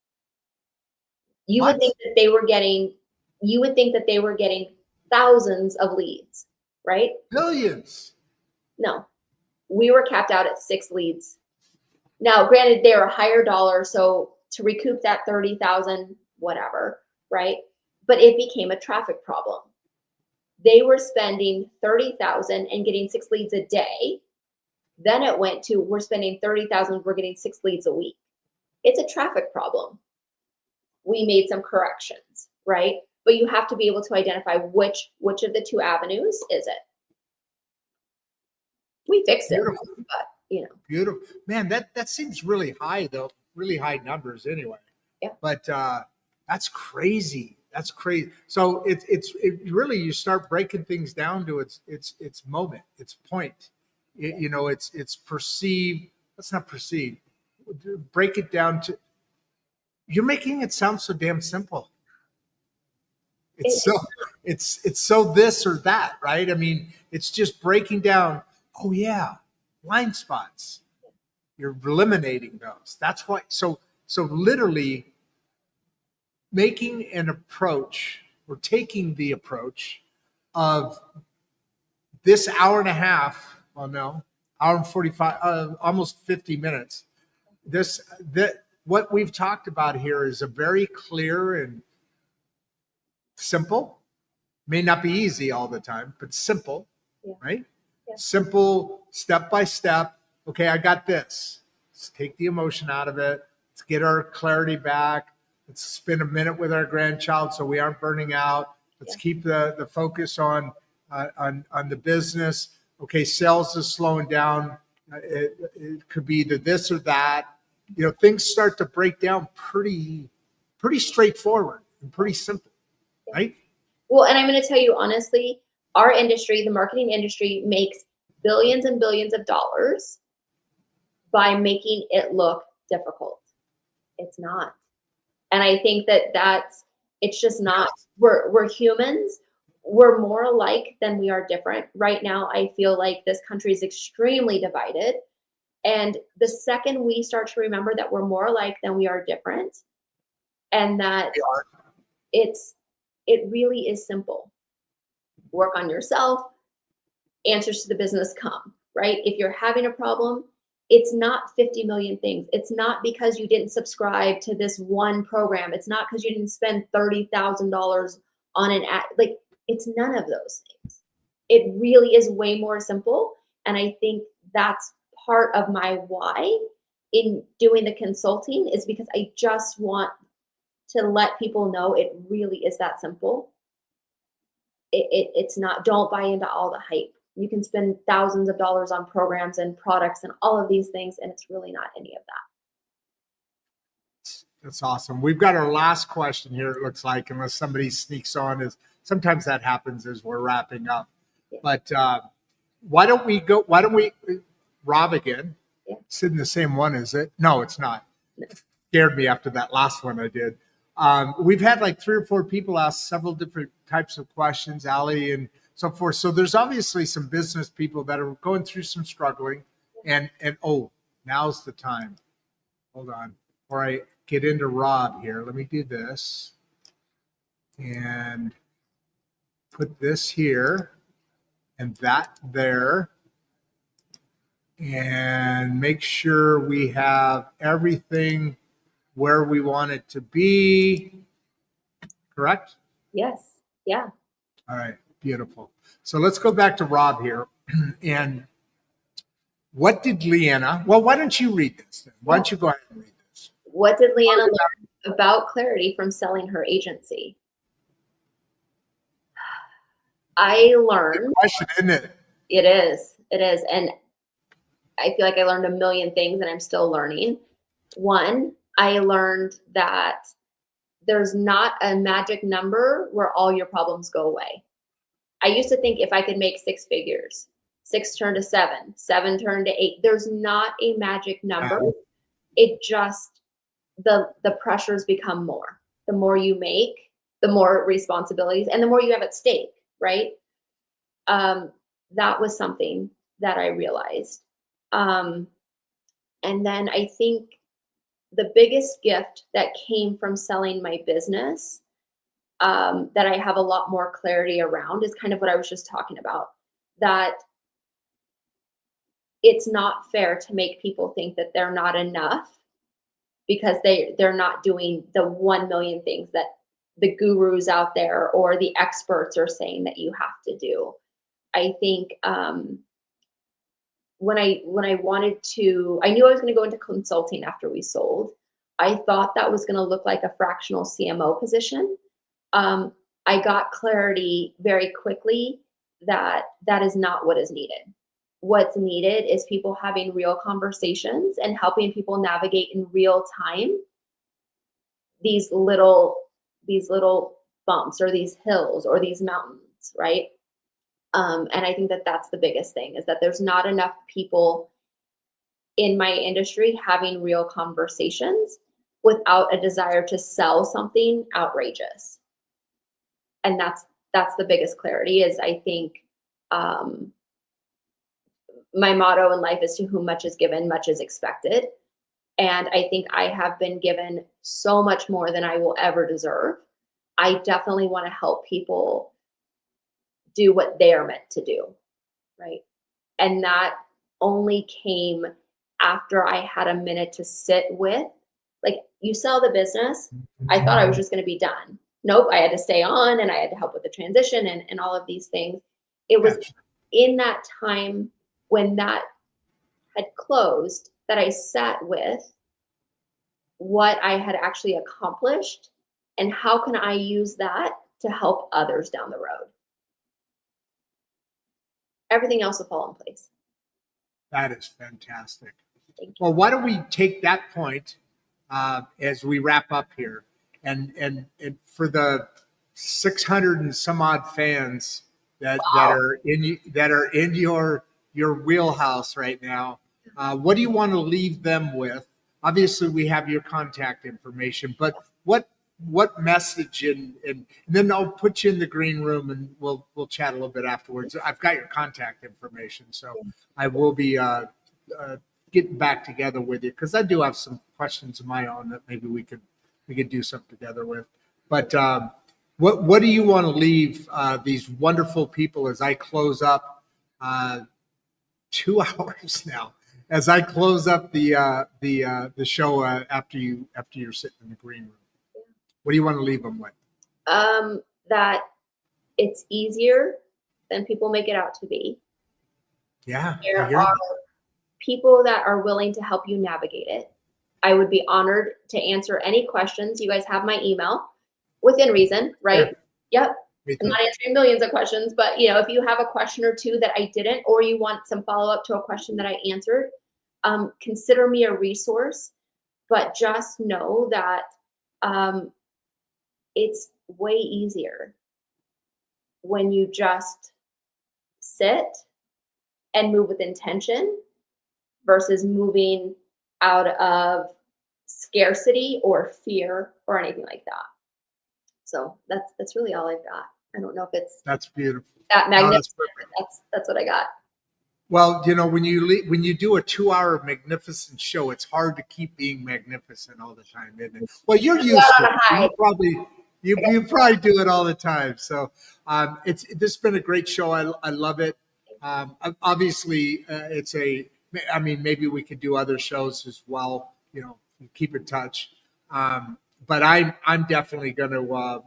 You would think that they were getting thousands of leads, right? Billions. No, we were capped out at 6 leads. Now, granted, they were higher dollar, so to recoup that 30,000, whatever, right? But it became a traffic problem. They were spending 30,000 and getting 6 leads a day. Then it went to, we're spending 30,000, we're getting 6 leads a week. It's a traffic problem. We made some corrections, right? But you have to be able to identify which of the 2 avenues is it. We fixed it, but Beautiful. Man, that seems really high though. Really high numbers anyway. Yeah. But that's crazy. That's crazy. So it really, you start breaking things down to its moment, its point. It's perceived. Let's not perceive. Break it down to. You're making it sound so damn simple. It's so this or that, right? I mean, it's just breaking down. Oh yeah, blind spots. You're eliminating those. That's why. So literally making an approach or taking the approach of this hour and a half. Well, no, hour and 45, almost 50 minutes. What we've talked about here is a very clear and simple. May not be easy all the time, but simple, right? Yeah. Simple, step by step. Okay, I got this. Let's take the emotion out of it. Let's get our clarity back. Let's spend a minute with our grandchild so we aren't burning out. Let's keep the focus on the business. Okay, sales is slowing down. It could be either this or that. Things start to break down pretty straightforward and pretty simple, right? Well, and I'm going to tell you honestly, our industry, the marketing industry, makes billions and billions of dollars by making it look difficult. It's not. And I think it's just not. We're humans. We're more alike than we are different. Right now, I feel like this country is extremely divided. And the second we start to remember that we're more alike than we are different, and that it really is simple. Work on yourself, answers to the business come, right? If you're having a problem, it's not 50 million things. It's not because you didn't subscribe to this one program. It's not because you didn't spend $30,000 on an ad. Like, it's none of those things. It really is way more simple. And I think that's part of my why in doing the consulting, is because I just want to let people know it really is that simple. It's not, don't buy into all the hype. You can spend thousands of dollars on programs and products and all of these things, and it's really not any of that. That's awesome. We've got our last question here, it looks like, unless somebody sneaks on. Is sometimes that happens as we're wrapping up. Yeah. But why don't we, Rob again? Yeah. It's in the same one, is it? No, it's not. No. Scared me after that last one I did. We've had like 3 or 4 people ask several different types of questions, Allie, and so forth. So there's obviously some business people that are going through some struggling, and oh, now's the time. Hold on, before I get into Rob here, let me do this and put this here and that there, and make sure we have everything where we want it to be. Correct? Yes. Yeah. All right. Beautiful. So let's go back to Rob here. And what did Leanna, well, why don't you read this then? Why don't you go ahead and read this? What did Leanna learn about clarity from selling her agency? I learned. Good question, isn't it? It is. It is. And I feel like I learned a million things and I'm still learning. One, I learned that there's not a magic number where all your problems go away. I used to think if I could make 6 figures, 6 turned to 7, 7 turned to 8. There's not a magic number. It just, the pressures become more. The more you make, the more responsibilities, and the more you have at stake, right? that was something that I realized. And then I think the biggest gift that came from selling my business, that I have a lot more clarity around, is kind of what I was just talking about, that it's not fair to make people think that they're not enough because they're not doing the 1 million things that the gurus out there or the experts are saying that you have to do. I think when I wanted to, I knew I was going to go into consulting after we sold. I thought that was going to look like a fractional CMO position. I got clarity very quickly that that is not what is needed. What's needed is people having real conversations and helping people navigate in real time these little bumps or these hills or these mountains, right? And I think that that's the biggest thing, is that there's not enough people in my industry having real conversations without a desire to sell something outrageous. And that's the biggest clarity, is I think my motto in life is, to whom much is given, much is expected. And I think I have been given so much more than I will ever deserve. I definitely want to help people do what they are meant to do, right? And that only came after I had a minute to sit with, like, you sell the business. I thought I was just going to be done. Nope, I had to stay on, and I had to help with the transition and all of these things. It was in that time when that had closed that I sat with what I had actually accomplished and how can I use that to help others down the road. Everything else will fall in place. That is fantastic. Well, why don't we take that point as we wrap up here, and for the 600 and some odd fans that are in your wheelhouse right now, what do you want to leave them with? Obviously, we have your contact information, but what message, and then I'll put you in the green room and we'll chat a little bit afterwards. I've got your contact information, so I will be getting back together with you, because I do have some questions of my own that maybe we could do something together with. But what do you want to leave these wonderful people as I close up 2 hours now? As I close up the show after you're sitting in the green room, what do you want to leave them with? That it's easier than people make it out to be. Yeah, there are people that are willing to help you navigate it. I would be honored to answer any questions. You guys have my email, within reason, right? Yep. I'm not answering millions of questions, but if you have a question or two that I didn't, or you want some follow-up to a question that I answered, consider me a resource. But just know that it's way easier when you just sit and move with intention versus moving out of scarcity or fear or anything like that. So that's really all I've got. I don't know if it's that's beautiful. That magnificent. No, that's what I got. Well, when you do a 2-hour magnificent show, it's hard to keep being magnificent all the time, isn't it? Well, you're used to it. You probably do it all the time. So this has been a great show. I love it. Obviously, maybe we could do other shows as well. Keep in touch. But I'm definitely going to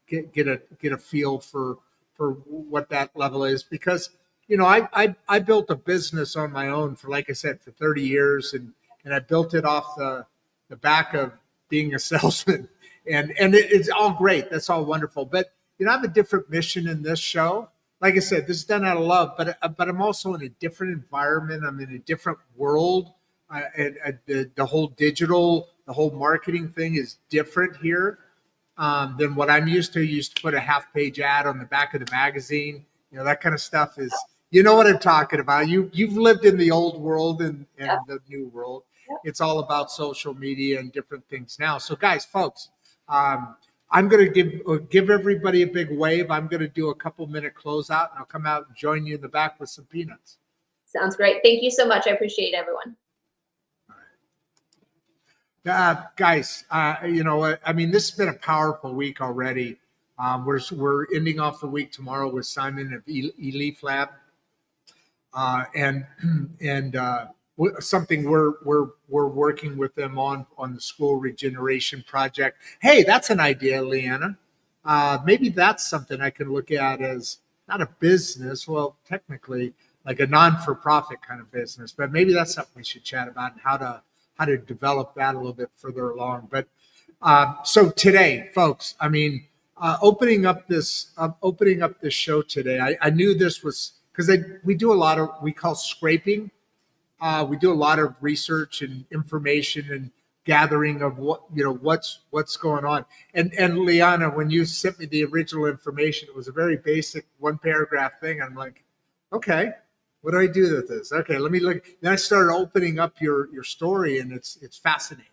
get a feel for what that level is, because I built a business on my own for, like I said, for 30 years, and I built it off the back of being a salesman, and it's all great. That's all wonderful. But I have a different mission in this show. Like I said, this is done out of love, but I'm also in a different environment. I'm in a different world. The whole digital, the whole marketing thing is different here than what I'm used to. I used to put a half-page ad on the back of the magazine. That kind of stuff is, what I'm talking about. You've lived in the old world and the new world. It's all about social media and different things now. So guys, folks, I'm going to give everybody a big wave. I'm going to do a couple-minute closeout, and I'll come out and join you in the back with some peanuts. Sounds great. Thank you so much. I appreciate everyone. Guys, you know what? I mean, this has been a powerful week already. We're ending off the week tomorrow with Simon of eLeaf Lab, and something we're working with them on the school regeneration project. Hey, that's an idea, Leanna. Maybe that's something I can look at as not a business, well, technically like a non-for-profit kind of business, but maybe that's something we should chat about and how to develop that a little bit further along. But so today, folks, I mean, opening up this show today, I knew this was because we do a lot of, we call scraping. We do a lot of research and information and gathering of what's going on. And Leanna, when you sent me the original information, it was a very basic 1-paragraph thing. I'm like, okay, what do I do with this? Okay, let me look. Then I started opening up your story, and it's fascinating,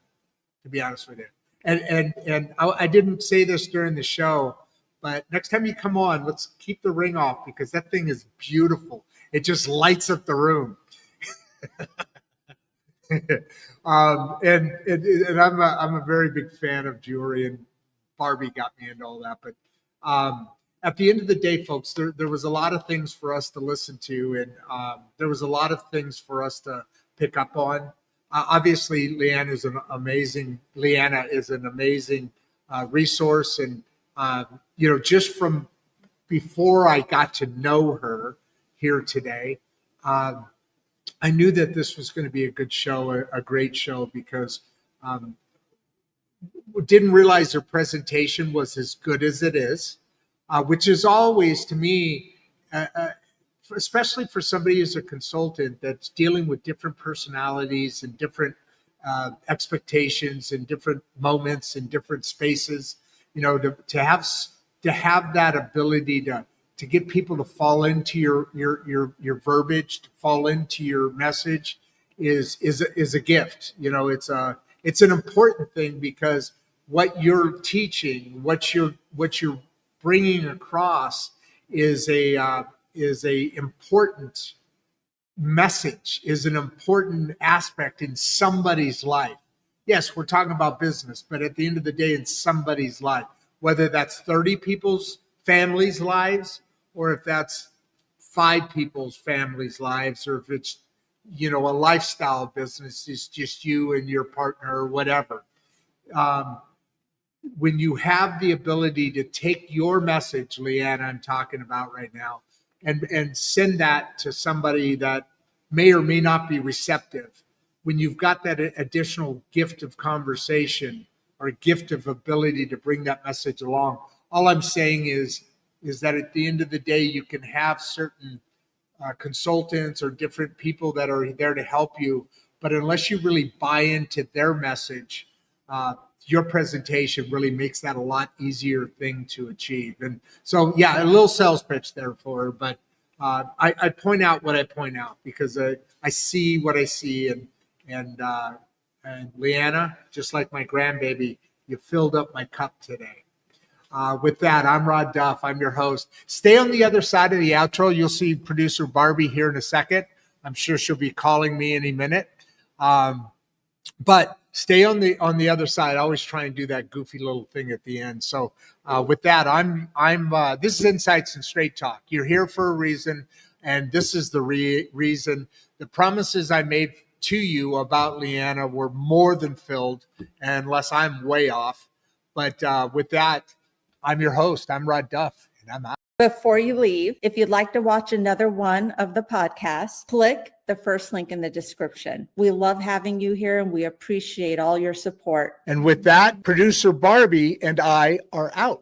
to be honest with you. And I didn't say this during the show, but next time you come on, let's keep the ring off because that thing is beautiful. It just lights up the room. And I'm a very big fan of jewelry, and Barbie got me into all that. But at the end of the day, folks, there was a lot of things for us to listen to, and there was a lot of things for us to pick up on. Obviously, Leanna is an amazing resource, and just from before I got to know her here today, I knew that this was going to be a good show, a great show, because didn't realize her presentation was as good as it is, which is always, to me, especially for somebody who's a consultant that's dealing with different personalities and different expectations and different moments and different spaces, to have that ability to get people to fall into your verbiage, to fall into your message is a gift. It's an important thing, because what you're teaching, what you're bringing across is a important message, is an important aspect in somebody's life. Yes, we're talking about business, but at the end of the day, in somebody's life, whether that's 30 people's families' lives, or if that's 5 people's families' lives, or if it's, a lifestyle business, it's just you and your partner or whatever. When you have the ability to take your message, Leanna, I'm talking about right now, and send that to somebody that may or may not be receptive, when you've got that additional gift of conversation or gift of ability to bring that message along, all I'm saying is that at the end of the day, you can have certain consultants or different people that are there to help you, but unless you really buy into their message, your presentation really makes that a lot easier thing to achieve. And so, yeah, a little sales pitch there for her, but I point out what I point out because I see what I see, and Leanna, just like my grandbaby, you filled up my cup today. With that, I'm Rod Duff. I'm your host. Stay on the other side of the outro. You'll see producer Barbie here in a second. I'm sure she'll be calling me any minute. But stay on the other side. I always try and do that goofy little thing at the end. So with that, I'm this is Insights and Straight Talk. You're here for a reason, and this is the reason. The promises I made to you about Leanna were more than filled, unless I'm way off. But with that, I'm your host. I'm Rod Duff, and I'm out. Before you leave, if you'd like to watch another one of the podcasts, click the first link in the description. We love having you here, and we appreciate all your support. And with that, producer Barbie and I are out.